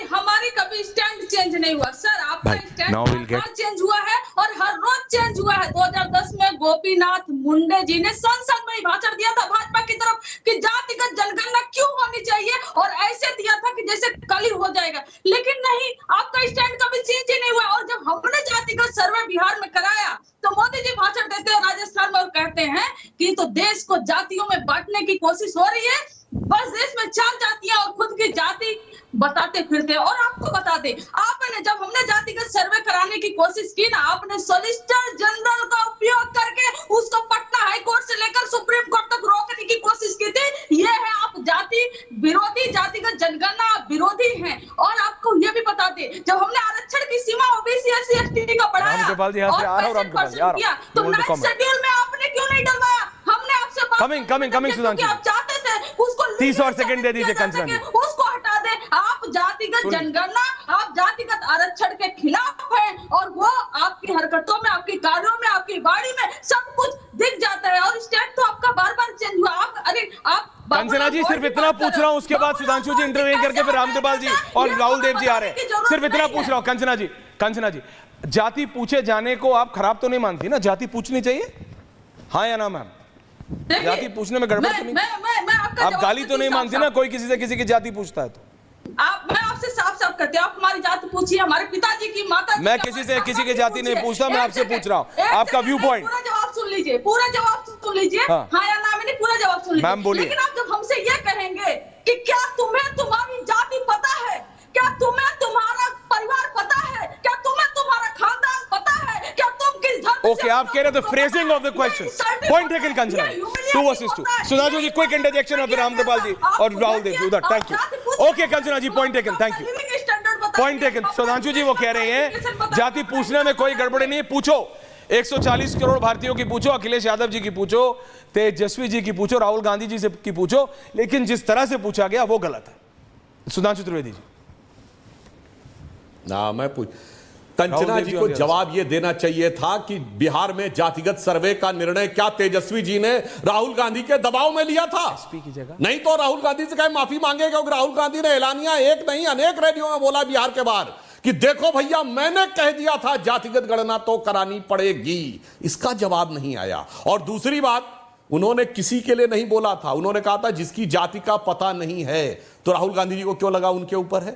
हमारी कभी स्टैंड चेंज नहीं हुआ। सर आपका स्टैंड चेंज हुआ है और हर रोज चेंज हुआ है। 2010 में गोपीनाथ मुंडे जी ने संसद में ही भाषण दिया था भाजपा की तरफ कि जातिगत जनगणना क्यों होनी चाहिए, और ऐसे दिया था कि जैसे कल ही हो जाएगा। लेकिन नहीं, आपका स्टैंड कभी चेंज ही नहीं हुआ। और जब हमने जातिगत सर्वे बिहार में कराया तो मोदी जी भाषण देते हैं राजस्थान में और कहते हैं कि तो देश को जातियों में बांटने की कोशिश हो रही है। बस देश में 4 जातियां और खुद की जाति बताते फिरते। और आपको बता दे, आपने जब हमने जातिगत सर्वे कराने की कोशिश की ना, आपने सॉलिसिटर जनरल का उपयोग करके उसको पटना हाई कोर्ट से लेकर सुप्रीम कोर्ट तक रोकने की कोशिश की थी। ये है आप जाति विरोधी, जातिगत जनगणना विरोधी हैं। और आपको ये भी बता दे, जब हमने आरक्षण की सीमा ओबीसी एससी एसटी का बढ़ाया और 65% किया, तो 9th शेड्यूल में आपने क्यों नहीं डलवाया? हमने आपसे कमिंग सुधांशु, आप चाहते थे उसको 30 और सेकंड दे दीजिए कंचना जी। उसको हटा दे। आप जातिगत जनगणना, आप जातिगत आरक्षण के खिलाफ हैं और वो आपकी हरकतों में, आपकी कार्यों में, आपकी बाड़ी में सब कुछ दिख जाता है। और स्टेट तो आपका बार-बार चेंज हुआ। आप कंचना जी सिर्फ इतना पूछ रहा हूं, उसके बाद सुधांशु जी इंटरवेन करके फिर रामकृपाल जी और राहुल देव जी आ रहे हैं। सिर्फ इतना पूछ रहा हूं कंचना जी, जाति पूछे जाने को आप खराब तो नहीं मानती ना? जाति पूछनी चाहिए, हाँ या ना मैम? जाति पूछने में गड़बड़ तो नहीं? आप गाली तो नहीं मानती ना कोई किसी से किसी की जाति पूछता है तो? मैं आपसे साफ करती हूँ, आप हमारी जाति पूछिए, हमारे पिताजी की, माता जी। मैं किसी से किसी की जाति नहीं पूछता, मैं आपसे पूछ रहा हूँ आपका व्यू पॉइंट। पूरा जवाब सुन लीजिए, पूरा जवाब सुन लीजिए। हाँ या ना, मैंने पूरा जवाब सुन लीजिए। मैम बोलिए। लेकिन आप जब हमसे ये कहेंगे कि क्या तुम्हें तुम्हारी जाति पता है, क्या तुम्हें तुम्हारा परिवार पता है, क्या तुम्हें तुम्हारा खानदान पता है, क्या तुम किस धर्म ओके, आप कह रहे थे phrasing of the question. Point taken Kanchana ji, 2 versus 2। Sudhanshu ji quick interjection of Ramkripal ji और राहुल देव जी उधर। Thank you. Okay Kanchana ji, point taken, thank you, point taken. Sudhanshu ji वो कह रहे हैं जाति पूछने में कोई गड़बड़ी नहीं है, पूछो 140 करोड़ भारतीयों की पूछो, अखिलेश यादव जी की पूछो, तेजस्वी जी की पूछो, राहुल गांधी जी से की पूछो, लेकिन जिस तरह से पूछा गया वो गलत है। सुधांशु त्रिवेदी जी। ना मैं पूछ कंचना जी को जवाब यह देना चाहिए था कि बिहार में जातिगत सर्वे का निर्णय क्या तेजस्वी जी ने राहुल गांधी के दबाव में लिया था? की जगह नहीं तो राहुल गांधी से कहे माफी मांगे, क्योंकि राहुल गांधी ने एलानिया एक नहीं अनेक रैलियों में बोला बिहार के बाहर कि देखो भैया मैंने कह दिया था जातिगत गणना तो करानी पड़ेगी। इसका जवाब नहीं आया। और दूसरी बात, उन्होंने किसी के लिए नहीं बोला था, उन्होंने कहा था जिसकी जाति का पता नहीं है। तो राहुल गांधी जी को क्यों लगा उनके ऊपर है?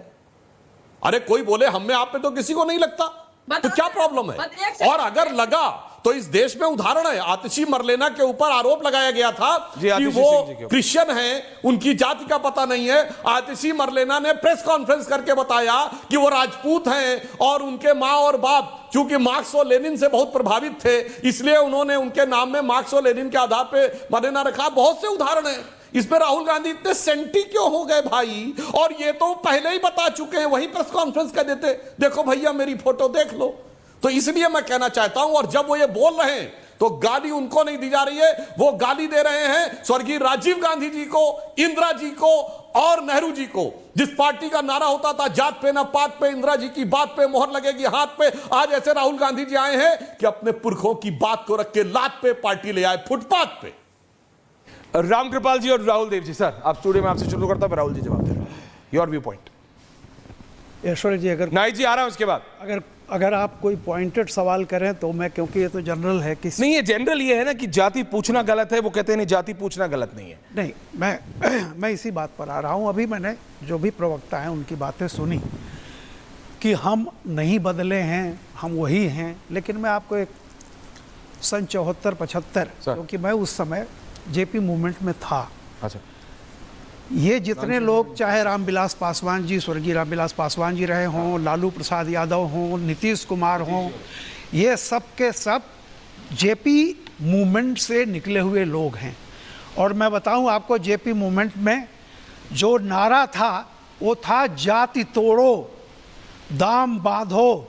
अरे कोई बोले हम में आप में तो किसी को नहीं लगता, तो क्या प्रॉब्लम है? और अगर लगा तो इस देश में उदाहरण है, आतिशी मरलेना के ऊपर आरोप लगाया गया था कि वो क्रिश्चियन हैं, उनकी जाति का पता नहीं है। आतिशी मरलेना ने प्रेस कॉन्फ्रेंस करके बताया कि वो राजपूत हैं और उनके मां और बाप चूंकि मार्क्स और लेनिन से बहुत प्रभावित थे, इसलिए उन्होंने उनके नाम में मार्क्स और लेनिन के आधार पर मरलेना रखा। बहुत से उदाहरण है। इसमें राहुल गांधी इतने सेंटी क्यों हो गए भाई? और ये तो पहले ही बता चुके हैं, वही प्रेस कॉन्फ्रेंस कर देते, देखो भैया मेरी फोटो देख लो। तो इसलिए मैं कहना चाहता हूं, और जब वो ये बोल रहे हैं तो गाली उनको नहीं दी जा रही है, वो गाली दे रहे हैं स्वर्गीय राजीव गांधी जी को, इंदिरा जी को और नेहरू जी को। जिस पार्टी का नारा होता था जात पे ना पात पे, इंदिरा जी की बात पे मोहर लगेगी हाथ पे, आज ऐसे राहुल गांधी जी आए हैं कि अपने पुरखों की बात को रख के लात पे पार्टी ले आए, फुटपाथ पे। रामकृपाल जी और राहुल देव जी। सर आप स्टूडियो में आपसे शुरू करता हूं, राहुल जी जवाब दे रहे हैं। Your view point. Aishwarya ji, अगर नाइक जी आ रहा है उसके बाद। अगर आप कोई पॉइंटेड सवाल करें तो मैं, क्योंकि ये तो जनरल है कि नहीं, ये जनरल ये है ना कि जाति पूछना गलत है, वो कहते हैं नहीं जाति पूछना गलत नहीं है। नहीं, मैं इसी बात पर आ रहा हूं। अभी मैंने जो भी प्रवक्ता हैं उनकी बातें सुनी कि हम नहीं बदले हैं, हम वही हैं। लेकिन मैं आपको एक सन 74-75, क्योंकि मैं उस समय जेपी मूवमेंट में था। अच्छा, ये जितने लोग, चाहे रामविलास पासवान जी, स्वर्गीय रामविलास पासवान जी रहे हों, लालू प्रसाद यादव हों, नीतीश कुमार हों, ये सब के सब जेपी मूवमेंट से निकले हुए लोग हैं। और मैं बताऊं आपको, जेपी मूवमेंट में जो नारा था वो था जाति तोड़ो, दाम बांधो।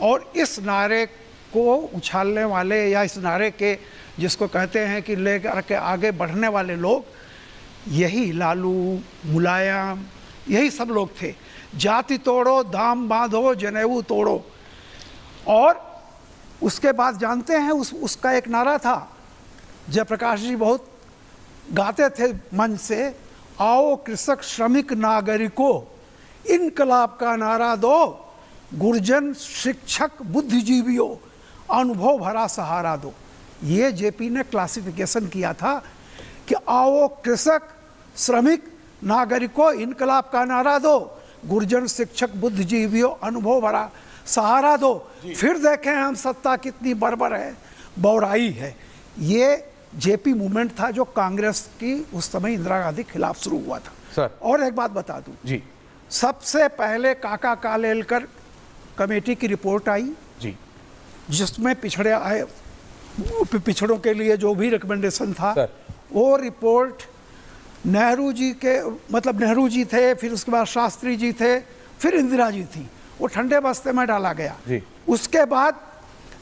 और इस नारे को उछालने वाले, या इस नारे के जिसको कहते हैं कि लेकर के आगे बढ़ने वाले लोग, यही लालू, मुलायम, यही सब लोग थे। जाति तोड़ो, दाम बांधो, जनेऊ तोड़ो। और उसके बाद जानते हैं उसका एक नारा था, जयप्रकाश जी बहुत गाते थे मंच से, आओ कृषक श्रमिक नागरिकों, इनकलाब का नारा दो, गुर्जन शिक्षक बुद्धिजीवियों, अनुभव भरा सहारा दो। ये जेपी ने क्लासिफिकेशन किया था कि आओ कृषक श्रमिक नागरिकों, इनकलाब का नारा दो, गुर्जन शिक्षक बुद्धिजीवियों, अनुभव भरा सहारा दो, फिर देखें हम सत्ता कितनी बर्बर है, बौराई है। ये जेपी मूवमेंट था जो कांग्रेस की उस समय इंदिरा गांधी के खिलाफ शुरू हुआ था। सर। और एक बात बता दूं जी सबसे पहले काका कालेलकर कमेटी की रिपोर्ट आई जी जिसमें पिछड़ों के लिए जो भी रिकमेंडेशन था सर। वो रिपोर्ट नेहरू जी के मतलब नेहरू जी थे, फिर उसके बाद शास्त्री जी थे, फिर इंदिरा जी थी, वो ठंडे बस्ते में डाला गया। जी। उसके बाद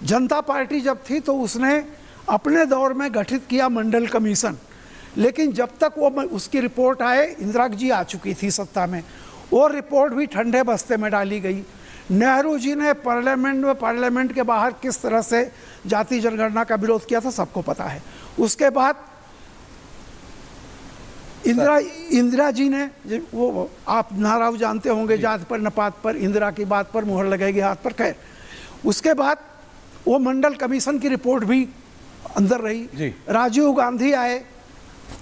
जनता पार्टी जब थी तो उसने अपने दौर में गठित किया मंडल कमीशन, लेकिन जब तक वो उसकी रिपोर्ट आए इंदिरा जी आ चुकी थी सत्ता में, वो रिपोर्ट भी ठंडे बस्ते में डाली गई। नेहरू जी ने पार्लियामेंट के बाहर किस तरह से जाति जनगणना का विरोध किया था सबको पता है। उसके बाद इंदिरा जी ने वो आप नारा जानते होंगे, जात पर नपात पर इंदिरा की बात पर मुहर लगेगी हाथ पर। खैर उसके बाद वो मंडल कमीशन की रिपोर्ट भी अंदर रही। राजीव गांधी आए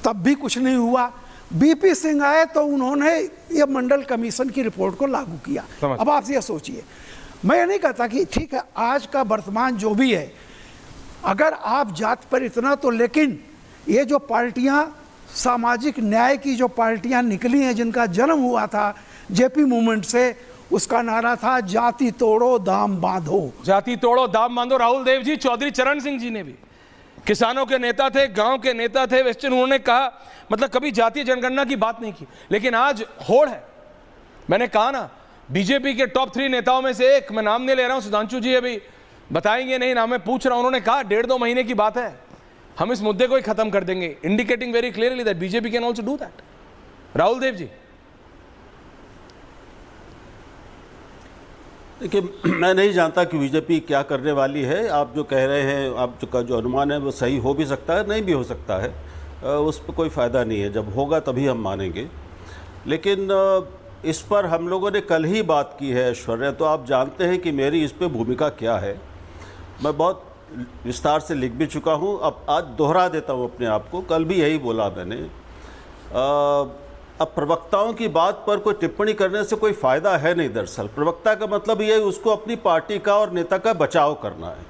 तब भी कुछ नहीं हुआ। बीपी सिंह आए तो उन्होंने ये मंडल कमीशन की रिपोर्ट को लागू किया। अब आप ये सोचिए, मैं ये नहीं कहता कि ठीक है आज का वर्तमान जो भी है अगर आप जात पर इतना तो, लेकिन ये जो पार्टियां सामाजिक न्याय की जो पार्टियां निकली हैं जिनका जन्म हुआ था जेपी मूवमेंट से, उसका नारा था जाति तोड़ो दाम बांधो। जाति तोड़ो दाम बांधो। राहुल देव जी, चौधरी चरण सिंह जी ने भी किसानों के नेता थे, गांव के नेता थे, वेस्टर्न, उन्होंने कहा मतलब कभी जातीय जनगणना की बात नहीं की। लेकिन आज होड़ है। मैंने कहा ना बीजेपी के टॉप 3 नेताओं में से एक, मैं नाम नहीं ले रहा हूं, सुधांशु जी अभी बताएंगे नहीं ना, मैं पूछ रहा हूं, उन्होंने कहा 1.5-2 महीने की बात है हम इस मुद्दे को ही खत्म कर देंगे, indicating very clearly that BJP can also do that. Rahul Dev ji. देखिए, मैं नहीं जानता कि बीजेपी क्या करने वाली है। आप जो कह रहे हैं, आपका जो अनुमान है वो सही हो भी सकता है, नहीं भी हो सकता है, उस पर कोई फ़ायदा नहीं है। जब होगा तभी हम मानेंगे। लेकिन इस पर हम लोगों ने कल ही बात की है ऐश्वर्या, तो आप जानते हैं कि मेरी इस पर भूमिका क्या है। मैं बहुत विस्तार से लिख भी चुका हूँ, अब आज दोहरा देता हूँ अपने आप को। कल भी यही बोला मैंने। अब प्रवक्ताओं की बात पर कोई टिप्पणी करने से कोई फ़ायदा है नहीं। दरअसल प्रवक्ता का मतलब ये उसको अपनी पार्टी का और नेता का बचाव करना है,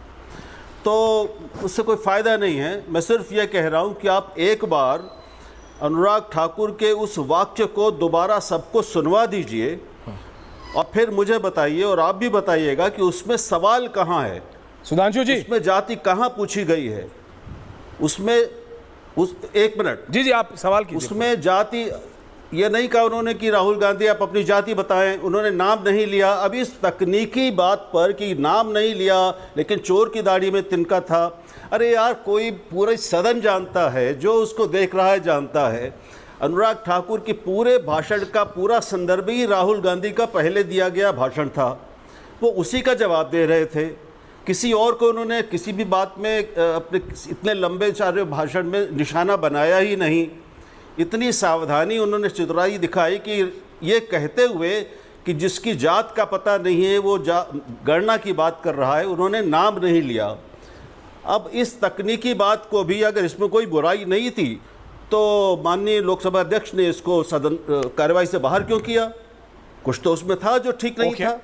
तो उससे कोई फ़ायदा नहीं है। मैं सिर्फ ये कह रहा हूँ कि आप एक बार अनुराग ठाकुर के उस वाक्य को दोबारा सबको सुनवा दीजिए और फिर मुझे बताइए और आप भी बताइएगा कि उसमें सवाल कहाँ है, सुधांशु जी, उसमें जाति कहाँ पूछी गई है, उसमें एक मिनट जी आप सवाल कीजिए। उसमें जाति ये नहीं कहा उन्होंने कि राहुल गांधी आप अपनी जाति बताएं, उन्होंने नाम नहीं लिया। अब इस तकनीकी बात पर कि नाम नहीं लिया लेकिन चोर की दाढ़ी में तिनका था, अरे यार कोई पूरा सदन जानता है, जो उसको देख रहा है जानता है। अनुराग ठाकुर की पूरे भाषण का पूरा संदर्भ ही राहुल गांधी का पहले दिया गया भाषण था, वो उसी का जवाब दे रहे थे। किसी और को उन्होंने किसी भी बात में अपने इतने लंबे सारे भाषण में निशाना बनाया ही नहीं। इतनी सावधानी उन्होंने चतुराई दिखाई कि ये कहते हुए कि जिसकी जात का पता नहीं है वो गणना की बात कर रहा है, उन्होंने नाम नहीं लिया। अब इस तकनीकी बात को भी, अगर इसमें कोई बुराई नहीं थी तो माननीय लोकसभा अध्यक्ष ने इसको सदन कार्यवाही से बाहर क्यों किया? कुछ तो उसमें था जो ठीक नहीं था।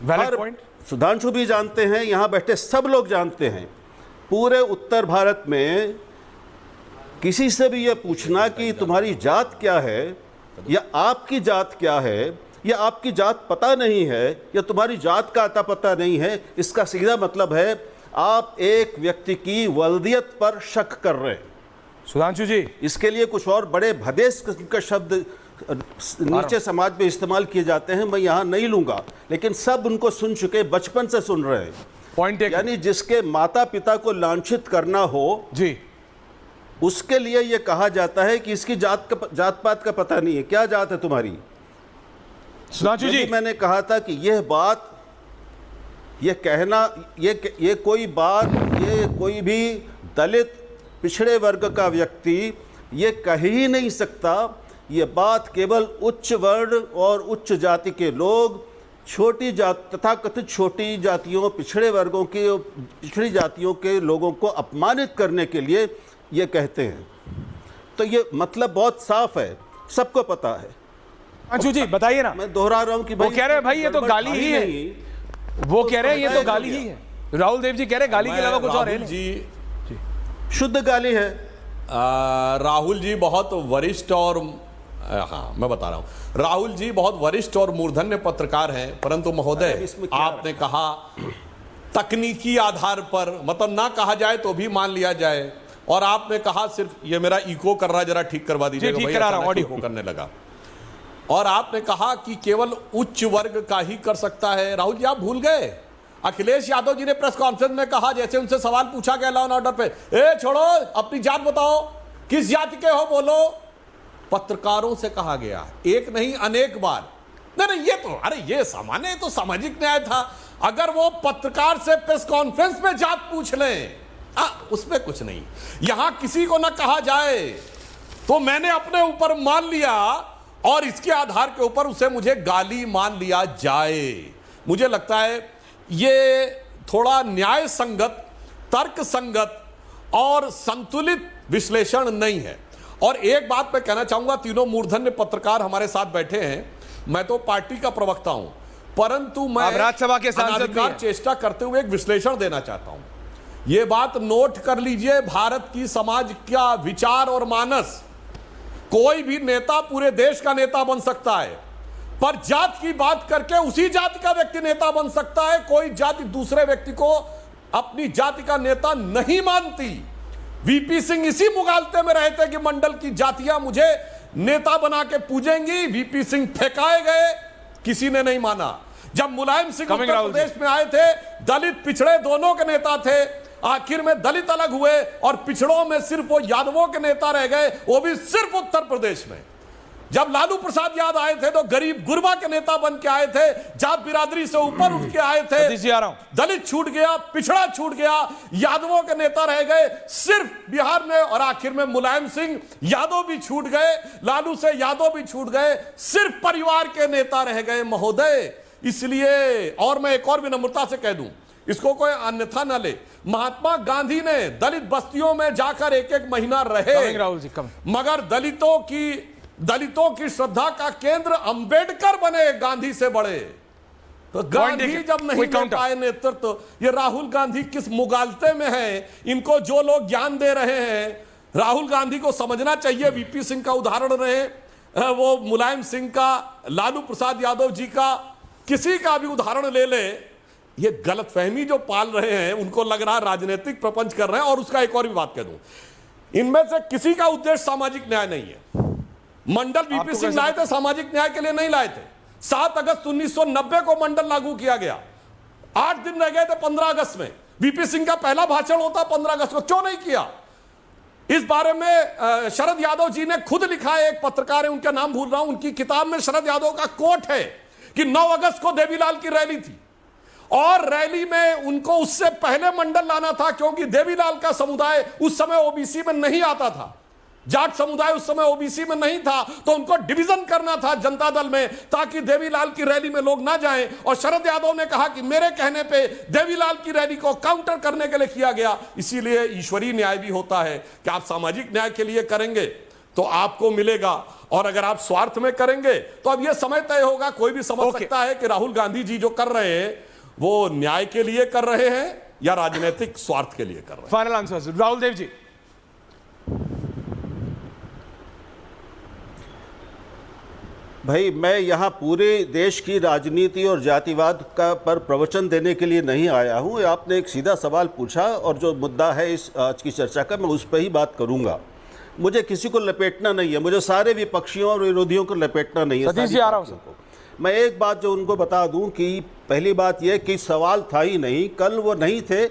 Valid point. सुधांशु भी जानते हैं, यहाँ बैठे सब लोग जानते हैं, पूरे उत्तर भारत में किसी से भी ये पूछना कि तुम्हारी जात क्या है या आपकी जात क्या है या आपकी जात पता नहीं है या तुम्हारी जात का अता पता नहीं है, इसका सीधा मतलब है आप एक व्यक्ति की वल्दियत पर शक कर रहे हैं। सुधांशु जी, इसके लिए कुछ और बड़े भदेश किस्म के शब्द नीचे समाज में इस्तेमाल किए जाते हैं, मैं यहाँ नहीं लूंगा, लेकिन सब उनको सुन चुके, बचपन से सुन रहे हैं। पॉइंट एक, यानी जिसके माता पिता को लांछित करना हो जी, उसके लिए यह कहा जाता है कि इसकी जात पात का पता नहीं है। क्या जात है तुम्हारी? सुधांशु जी, मैंने कहा था कि यह बात, यह कहना, ये कोई बात, ये कोई भी दलित पिछड़े वर्ग का व्यक्ति ये कह ही नहीं सकता। ये बात केवल उच्च वर्ण और उच्च जाति के लोग, छोटी जात तथा कथित छोटी जातियों, पिछड़े वर्गों की, पिछड़ी जातियों के लोगों को अपमानित करने के लिए ये कहते हैं। तो ये मतलब बहुत साफ है, सबको पता है। अंशु जी बताइए ना। मैं दोहरा रहा हूं कि वो कह रहे हैं भाई ये तो गाली ही है, वो कह रहे हैं ये तो गाली ही है। राहुल देव जी कह रहे हैं गाली के अलावा कुछ और है जी शुद्ध गाली है। राहुल जी बहुत वरिष्ठ और हाँ मैं बता रहा हूं, राहुल जी बहुत वरिष्ठ और मूर्धन्य पत्रकार हैं, परंतु महोदय आपने कहा तकनीकी आधार पर, मतलब ना कहा जाए तो भी मान लिया जाए, और आपने कहा सिर्फ, ये मेरा इको कर रहा है, जरा ठीक करवा दीजिएगा, ठीक करा रहा हूं, ऑडियो इको करने लगा, और आपने कहा कि केवल उच्च वर्ग का ही कर सकता है। राहुल जी आप भूल गए, अखिलेश यादव जी ने प्रेस कॉन्फ्रेंस में कहा, जैसे उनसे सवाल पूछा गया लॉ एंड ऑर्डर पे, ए छोड़ो अपनी जात बताओ, किस जाति के हो बोलो, पत्रकारों से कहा गया, एक नहीं अनेक बार। नहीं ये तो, अरे ये सामान्य, तो सामाजिक न्याय था। अगर वो पत्रकार से प्रेस कॉन्फ्रेंस में जात पूछ लें, उसमें कुछ नहीं, यहां किसी को ना कहा जाए, तो मैंने अपने ऊपर मान लिया और इसके आधार के ऊपर उसे मुझे गाली मान लिया जाए। मुझे लगता है ये थोड़ा न्याय संगत, तर्क संगत और संतुलित विश्लेषण नहीं है। और एक बात मैं कहना चाहूंगा, तीनों मूर्धन्य पत्रकार हमारे साथ बैठे हैं, मैं तो पार्टी का प्रवक्ता हूं, परंतु मैं राज्यसभा के सांसद भी हैं। चेष्टा करते हुए एक विश्लेषण देना चाहता हूं। यह बात नोट कर लीजिए, भारत की समाज का विचार और मानस, कोई भी नेता पूरे देश का नेता बन सकता है, पर जात की बात करके उसी जाति का व्यक्ति नेता बन सकता है। कोई जाति दूसरे व्यक्ति को अपनी जाति का नेता नहीं मानती। वीपी सिंह इसी मुगालते में रहे थे कि मंडल की जातियां मुझे नेता बना के पूजेंगी। वीपी सिंह फेंकाए गए, किसी ने नहीं माना। जब मुलायम सिंह उत्तर प्रदेश में आए थे, दलित पिछड़े दोनों के नेता थे, आखिर में दलित अलग हुए और पिछड़ों में सिर्फ वो यादवों के नेता रह गए, वो भी सिर्फ उत्तर प्रदेश में। जब लालू प्रसाद यादव आए थे तो गरीब गुरबा के नेता बन के आए थे, जात बिरादरी से ऊपर उठ के आए थे, दलित छूट गया, पिछड़ा छूट गया, यादवों के नेता रह गए सिर्फ बिहार में, और आखिर में मुलायम सिंह यादव भी छूट गए, लालू से यादव भी छूट गए, सिर्फ परिवार के नेता रह गए महोदय। इसलिए, और मैं एक और विनम्रता से कह दूं, इसको कोई अन्यथा न ले, महात्मा गांधी ने दलित बस्तियों में जाकर एक एक महीना रहे, मगर दलितों की श्रद्धा का केंद्र अंबेडकर बने, गांधी से बड़े। तो गांधी जब नहीं ले पाए नेतृत्व, ये राहुल गांधी किस मुगालते में है? इनको जो लोग ज्ञान दे रहे हैं, राहुल गांधी को समझना चाहिए। वीपी सिंह का उदाहरण रहे, वो मुलायम सिंह का, लालू प्रसाद यादव जी का, किसी का भी उदाहरण ले ले, ये गलतफहमी जो पाल रहे हैं, उनको लग रहा है राजनीतिक प्रपंच कर रहे हैं। और उसका एक और भी बात कह दूं, इनमें से किसी का उद्देश्य सामाजिक न्याय नहीं है। मंडल वीपी सिंह लाए थे, सामाजिक न्याय के लिए नहीं लाए थे। 7 अगस्त 1990 को मंडल लागू किया गया, 8 दिन रह गए थे 15 अगस्त में। वीपी सिंह का पहला भाषण होता 15 अगस्त को, क्यों नहीं किया? इस बारे में शरद यादव जी ने खुद लिखा है, एक पत्रकार है, उनका नाम भूल रहा हूं, उनकी किताब में शरद यादव का कोट है कि 9 अगस्त को देवीलाल की रैली थी और रैली में उनको उससे पहले मंडल लाना था, क्योंकि देवीलाल का समुदाय उस समय ओबीसी में नहीं आता था, जाट समुदाय उस समय ओबीसी में नहीं था, तो उनको डिवीजन करना था जनता दल में, ताकि देवीलाल की रैली में लोग ना जाएं। और शरद यादव ने कहा कि मेरे कहने पे देवीलाल की रैली को काउंटर करने के लिए किया गया। इसीलिए ईश्वरीय न्याय भी होता है कि आप सामाजिक न्याय के लिए करेंगे तो आपको मिलेगा, और अगर आप स्वार्थ में करेंगे तो अब यह समय तय होगा। कोई भी समझ सकता है कि राहुल गांधी जी जो कर रहे हैं वो न्याय के लिए कर रहे हैं या राजनीतिक स्वार्थ के लिए कर रहे हैं। फाइनल आंसर राहुल देव जी। भाई, मैं यहाँ पूरे देश की राजनीति और जातिवाद का पर प्रवचन देने के लिए नहीं आया हूँ। आपने एक सीधा सवाल पूछा और जो मुद्दा है इस आज की चर्चा का, मैं उस पर ही बात करूँगा। मुझे किसी को लपेटना नहीं है, मुझे सारे विपक्षियों और विरोधियों को लपेटना नहीं है। सतीश जी आ रहा हूँ। मैं एक बात जो उनको बता दूं कि पहली बात यह कि सवाल था ही नहीं, कल वो नहीं थे।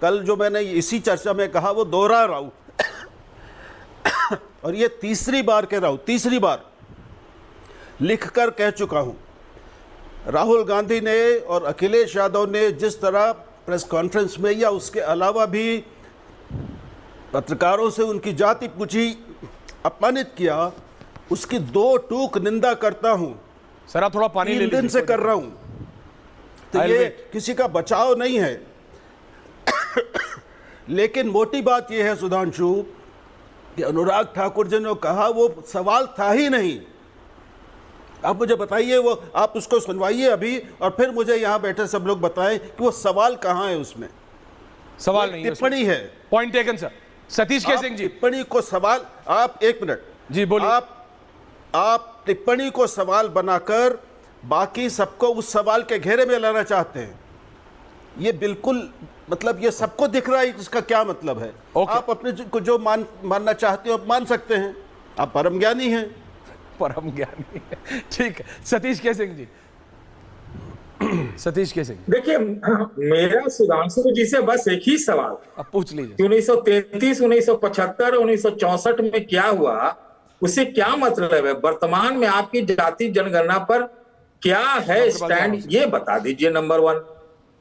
कल जो मैंने इसी चर्चा में कहा वो दोहरा रहा हूं और ये तीसरी बार कह रहा हूं, तीसरी बार लिखकर कह चुका हूं। राहुल गांधी ने और अखिलेश यादव ने जिस तरह प्रेस कॉन्फ्रेंस में या उसके अलावा भी पत्रकारों से उनकी जाति पूछी, अपमानित किया, उसकी दो टूक निंदा करता हूं। सर आप थोड़ा पानी ले लीजिए। 3 दिन से कर रहा हूं, तो ये किसी का बचाव नहीं है। लेकिन मोटी बात यह है सुधांशु कि अनुराग ठाकुर जी ने कहा वो सवाल था ही नहीं। आप मुझे बताइए, वो आप उसको सुनवाइए अभी और फिर मुझे यहां बैठे सब लोग बताएं कि वो सवाल कहां है। उसमें सवाल नहीं, टिप्पणी है। Point taken sir. Satish K Singh जी, टिप्पणी को सवाल, आप एक मिनट जी बोलिए। आप टिप्पणी को सवाल बनाकर बाकी सबको उस सवाल के घेरे में लाना चाहते हैं। ये बिल्कुल, मतलब ये सबको दिख रहा है इसका क्या मतलब है। आप अपने को जो मानना चाहते हो आप मान सकते हैं, आप परम ज्ञानी हैं। परम ज्ञानी है, ठीक है। सतीश के सिंह जी, सतीश के सिंह, देखिए मेरा सुधांशु जी से बस एक ही सवाल, अब पूछ लीजिए। 1933, 1975, 1964 में क्या हुआ, उसे क्या मतलब है? वर्तमान में आपकी जाति जनगणना पर क्या है स्टैंड, ये बता दीजिए, नंबर 1।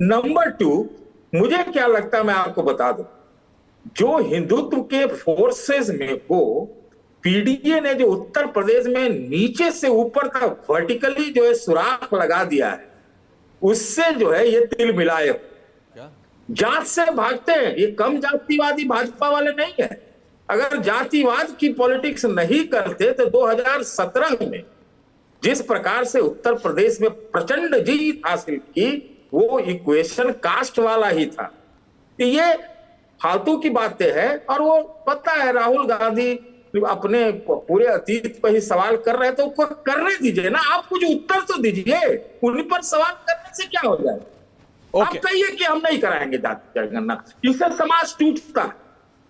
नंबर 2, मुझे क्या लगता है मैं आपको बता दूं, जो हिंदुत्व के फोर्सेस में हो, पीडीए ने जो उत्तर प्रदेश में नीचे से ऊपर तक वर्टिकली जो है सुराख लगा दिया है, उससे जो है ये तिल मिलाए जात से भागते हैं। ये कम जातिवादी भाजपा वाले नहीं है। अगर जातिवाद की पॉलिटिक्स नहीं करते तो 2017 में जिस प्रकार से उत्तर प्रदेश में प्रचंड जीत हासिल की, वो इक्वेशन कास्ट वाला ही था। ये फालतू की बातें हैं, और वो पता है राहुल गांधी अपने पूरे अतीत पर ही सवाल कर रहे हैं, तो उनको करने दीजिए ना, आप कुछ उत्तर तो दीजिए। उन पर सवाल करने से क्या हो जाए? आप कहिए कि हम नहीं कराएंगे जाति जनगणना, इससे समाज टूटता है।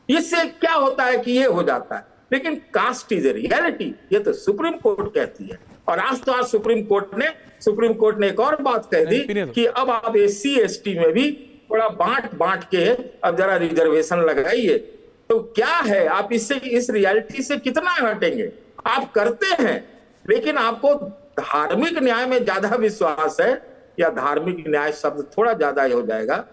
इससे क्या होता है कि ये हो जाता है, लेकिन कास्ट इज ए रियलिटी, ये तो सुप्रीम कोर्ट कहती है। और आज तो आज सुप्रीम कोर्ट ने एक और बात कह दी कि अब आप SC ST में भी थोड़ा बांट के अब जरा रिजर्वेशन लगाइए। तो क्या है, आप इससे, इस रियलिटी से कितना हटेंगे? आप करते हैं, लेकिन आपको धार्मिक न्याय में ज्यादा विश्वास है, या धार्मिक न्याय शब्द थोड़ा ज्यादा हो जाएगा,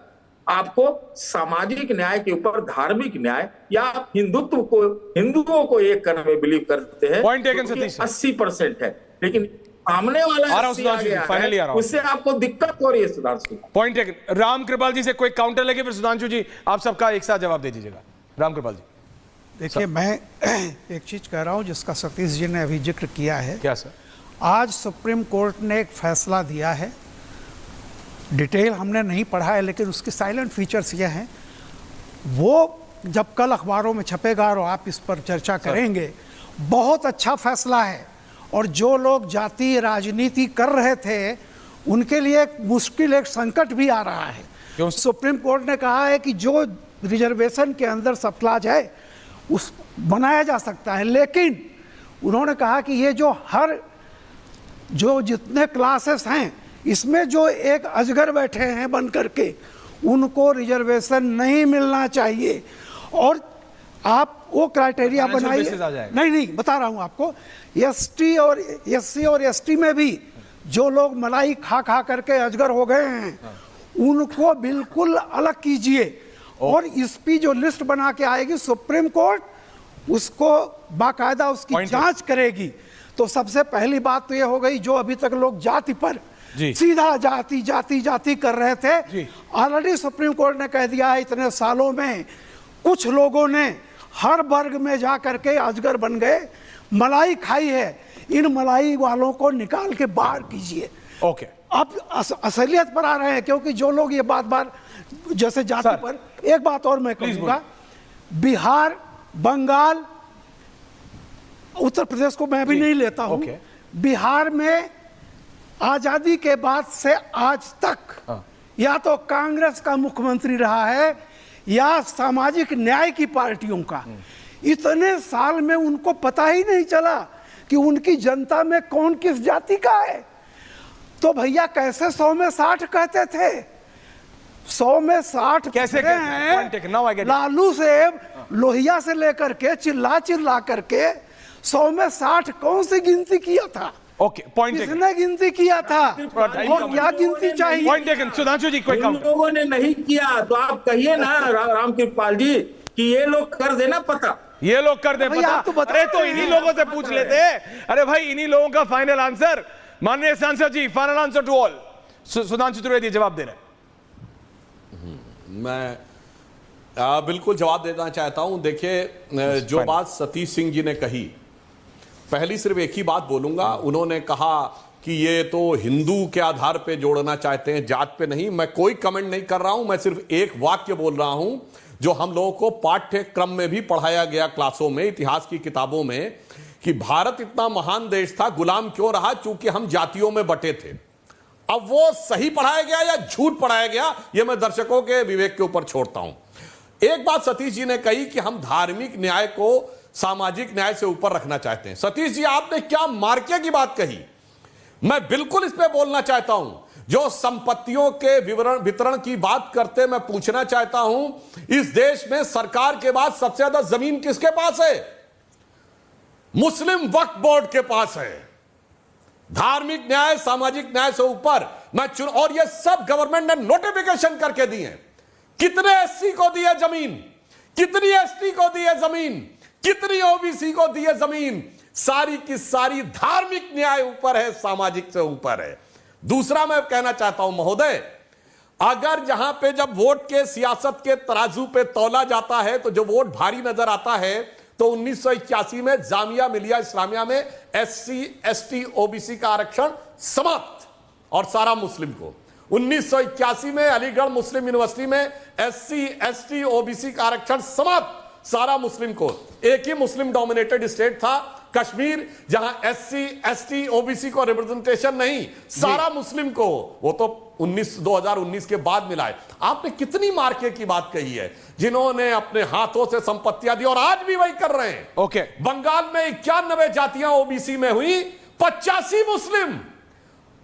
आपको सामाजिक न्याय के ऊपर धार्मिक न्याय, या हिंदुओं को एक करने में बिलीव करते हैं। पॉइंट टेकन सतीश, 80% है, लेकिन सामने वाला फाइनली आ रहा हूं, उससे आपको दिक्कत हो रही है। Sudhanshu, point taken. राम कृपाल जी से कोई काउंटर लेके फिर सुधांशु जी आप सबका एक साथ जवाब दे दीजिएगा। राम कृपाल जी, देखिए मैं एक चीज कह रहा हूं जिसका सतीश जी ने अभी जिक्र किया है। क्या सर? आज सुप्रीम कोर्ट ने एक फैसला दिया है, डिटेल हमने नहीं पढ़ा है, लेकिन उसके साइलेंट फीचर्स ये हैं, वो जब कल अखबारों में छपेगा और आप इस पर चर्चा करेंगे, बहुत अच्छा फैसला है। और जो लोग जाति राजनीति कर रहे थे उनके लिए एक मुश्किल, एक संकट भी आ रहा है। क्यों? सुप्रीम कोर्ट ने कहा है कि जो रिजर्वेशन के अंदर सब क्लास है उस बनाया जा सकता है, लेकिन उन्होंने कहा कि ये जो जितने क्लासेस हैं इसमें जो एक अजगर बैठे हैं बन करके, उनको रिजर्वेशन नहीं मिलना चाहिए। और आप वो क्राइटेरिया बनाइए। नहीं बता रहा हूं आपको, ST और SC और ST में भी जो लोग मलाई खा करके अजगर हो गए हैं, उनको बिल्कुल अलग कीजिए। और इस पे जो लिस्ट बना के आएगी सुप्रीम कोर्ट, उसको बाकायदा उसकी जांच करेगी। तो सबसे पहली बात तो ये हो गई, जो अभी तक लोग जाति पर सीधा जाति कर रहे थे, ऑलरेडी सुप्रीम कोर्ट ने कह दिया है इतने सालों में कुछ लोगों ने हर वर्ग में जा करके अजगर बन गए, मलाई खाई है, इन मलाई वालों को निकाल के बाहर कीजिए। ओके, अब असलियत पर आ रहे हैं, क्योंकि जो लोग ये बार जैसे जाति पर, एक बात और मैं कहूँगा, बिहार, बंगाल, उत्तर प्रदेश को मैं भी नहीं लेता हूँ। बिहार में आजादी के बाद से आज तक या तो कांग्रेस का मुख्यमंत्री रहा है या सामाजिक न्याय की पार्टियों का। इतने साल में उनको पता ही नहीं चला कि उनकी जनता में कौन किस जाति का है। तो भैया कैसे 100 में 60 कहते थे? 100 में 60 कैसे हैं? लालू से लोहिया से लेकर के चिल्ला करके 100 में 60 कौन सी गिनती किया था? ओके, पॉइंट किसने गिनती किया था और क्या गिनती चाहिए? Point taken. सुधांशु जी, कोई काम लोगों ने नहीं किया तो आप कहिए ना राम कृपाल जी कि ये लोग कर देना पता, ये लोग कर दे पता। अरे तो इन्हीं लोगों से पूछ लेते। अरे भाई, इन्हीं लोगों का फाइनल आंसर। माननीय सांसद जी, final answer to all. Sudhanshu Trivedi जवाब दे रहे। मैं बिल्कुल जवाब देना चाहता हूं। देखिए, जो बात सतीश सिंह जी ने कही, पहली सिर्फ एक ही बात बोलूंगा। उन्होंने कहा कि ये तो हिंदू के आधार पे जोड़ना चाहते हैं, जात पे नहीं। मैं कोई कमेंट नहीं कर रहा हूं, मैं सिर्फ एक वाक्य बोल रहा हूं। जो हम लोगों को पाठ्यक्रम में भी पढ़ाया गया क्लासों में, इतिहास की किताबों में, कि भारत इतना महान देश था, गुलाम क्यों रहा? क्योंकि हम जातियों में बटे थे। अब वो सही पढ़ाया गया या झूठ पढ़ाया गया, ये मैं दर्शकों के विवेक के ऊपर छोड़ता हूं। एक बात सतीश जी ने कही कि हम धार्मिक न्याय को सामाजिक न्याय से ऊपर रखना चाहते हैं। सतीश जी, आपने क्या मार्के की बात कही, मैं बिल्कुल इस पे बोलना चाहता हूं। जो संपत्तियों के वितरण की बात करते, मैं पूछना चाहता हूं, इस देश में सरकार के बाद सबसे ज्यादा जमीन किसके पास है? मुस्लिम वक्फ बोर्ड के पास है। धार्मिक न्याय सामाजिक न्याय से ऊपर और ये सब गवर्नमेंट ने नोटिफिकेशन करके दिए। कितने एससी को दिए जमीन, कितनी एसटी को दिए जमीन, कितनी ओबीसी को दिए जमीन? सारी की सारी धार्मिक न्याय ऊपर है, सामाजिक से ऊपर है। दूसरा मैं कहना चाहता हूं महोदय, अगर जहां पे जब वोट के सियासत के तराजू पे तौला जाता है तो जो वोट भारी नजर आता है, तो 1981 में जामिया मिलिया इस्लामिया में एससी एसटी ओबीसी का आरक्षण समाप्त और सारा मुस्लिम को। 1981 में अलीगढ़ मुस्लिम यूनिवर्सिटी में एससी एसटी ओबीसी का आरक्षण समाप्त, सारा मुस्लिम को। एक ही मुस्लिम डोमिनेटेड स्टेट था कश्मीर, जहां एससी एसटी ओबीसी को रिप्रेजेंटेशन नहीं, सारा मुस्लिम को। वो तो 2019 के बाद मिला है। आपने कितनी मार्के की बात कही है, जिन्होंने अपने हाथों से संपत्तियां दी और आज भी वही कर रहे हैं। ओके, बंगाल में 91 जातियां ओबीसी में हुई, 85 मुस्लिम।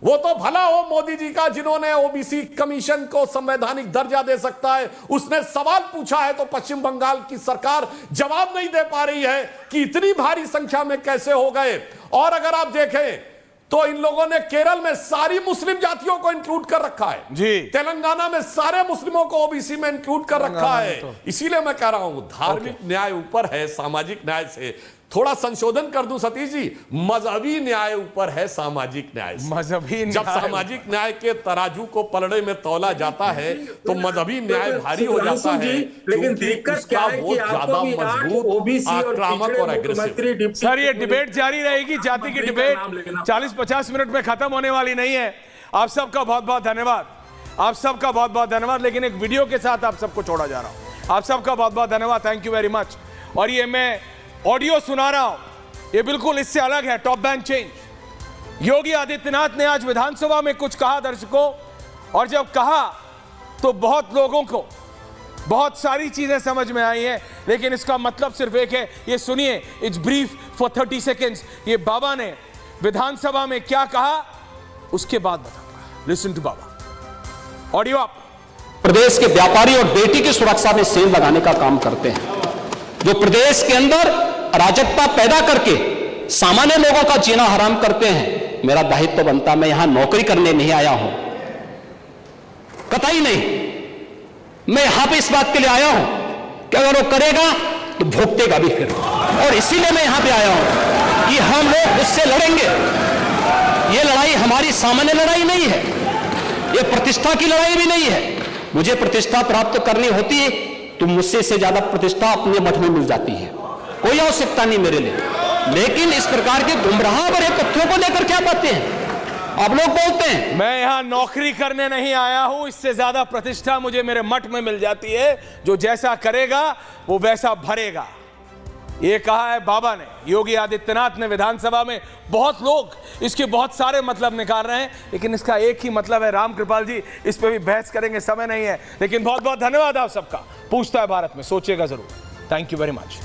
वो तो भला हो मोदी जी का, जिन्होंने ओबीसी कमीशन को संवैधानिक दर्जा दे सकता है, उसने सवाल पूछा है तो पश्चिम बंगाल की सरकार जवाब नहीं दे पा रही है कि इतनी भारी संख्या में कैसे हो गए। और अगर आप देखें तो इन लोगों ने केरल में सारी मुस्लिम जातियों को इंक्लूड कर रखा है जी, तेलंगाना में सारे मुस्लिमों को ओबीसी में इंक्लूड कर रखा है। तो इसीलिए मैं कह रहा हूं धार्मिक न्याय ऊपर है सामाजिक न्याय से। थोड़ा संशोधन कर दूं सतीश जी, मजहबी न्याय ऊपर है सामाजिक न्याय से। मजहबी जब सामाजिक न्याय के तराजू को पलड़े में तौला जाता है तो मजहबी न्याय भारी हो जाता है, लेकिन दिक्कत क्या है कि ज्यादा मजबूत, आक्रामक और एग्रेसिव। सर, ये डिबेट जारी रहेगी, जाति की डिबेट 40-50 मिनट में खत्म होने वाली नहीं है। आप सबका बहुत बहुत धन्यवाद, आप सबका बहुत बहुत धन्यवाद। लेकिन एक वीडियो के साथ आप सबको छोड़ा जा रहा हूं। आप सबका बहुत बहुत धन्यवाद, थैंक यू वेरी मच। और ये मैं ऑडियो सुना रहा हूं, ये बिल्कुल इससे अलग है, top band change. Yogi Adityanath ने आज विधानसभा में कुछ कहा दर्शकों, और जब कहा तो बहुत लोगों को बहुत सारी चीजें समझ में आई हैं, लेकिन इसका मतलब सिर्फ एक है। ये सुनिए, इट्स ब्रीफ फॉर 30 सेकेंड्स। ये बाबा ने विधानसभा में क्या कहा, उसके बाद बताऊंगा। लिसन टू बाबा, ऑडियो आप। प्रदेश के व्यापारी और बेटी की सुरक्षा में सेल लगाने का काम करते हैं, जो प्रदेश के अंदर अराजकता पैदा करके सामान्य लोगों का जीना हराम करते हैं। मेरा दायित्व तो बनता, मैं यहां नौकरी करने नहीं आया हूं, कतई नहीं। मैं यहां पे इस बात के लिए आया हूं कि अगर वो करेगा तो भुगतेगा भी फिर। और इसीलिए मैं यहां पे आया हूं कि हम लोग उससे लड़ेंगे। ये लड़ाई हमारी सामान्य लड़ाई नहीं है, ये प्रतिष्ठा की लड़ाई भी नहीं है। मुझे प्रतिष्ठा प्राप्त करनी होती है तो मुझसे से ज्यादा प्रतिष्ठा अपने मठ में मिल जाती है, कोई आवश्यकता नहीं मेरे लिए। लेकिन इस प्रकार के गुमराह भरे तथ्यों को लेकर क्या बातें हैं आप लोग बोलते हैं? मैं यहां नौकरी करने नहीं आया हूं, इससे ज्यादा प्रतिष्ठा मुझे मेरे मठ में मिल जाती है। जो जैसा करेगा वो वैसा भरेगा, ये कहा है बाबा ने, योगी आदित्यनाथ ने विधानसभा में। बहुत लोग इसके बहुत सारे मतलब निकाल रहे हैं, लेकिन इसका एक ही मतलब है। राम कृपाल जी इस पे भी बहस करेंगे, समय नहीं है। लेकिन बहुत बहुत धन्यवाद आप सबका। पूछता है भारत में, सोचिएगा जरूर। Thank you very much.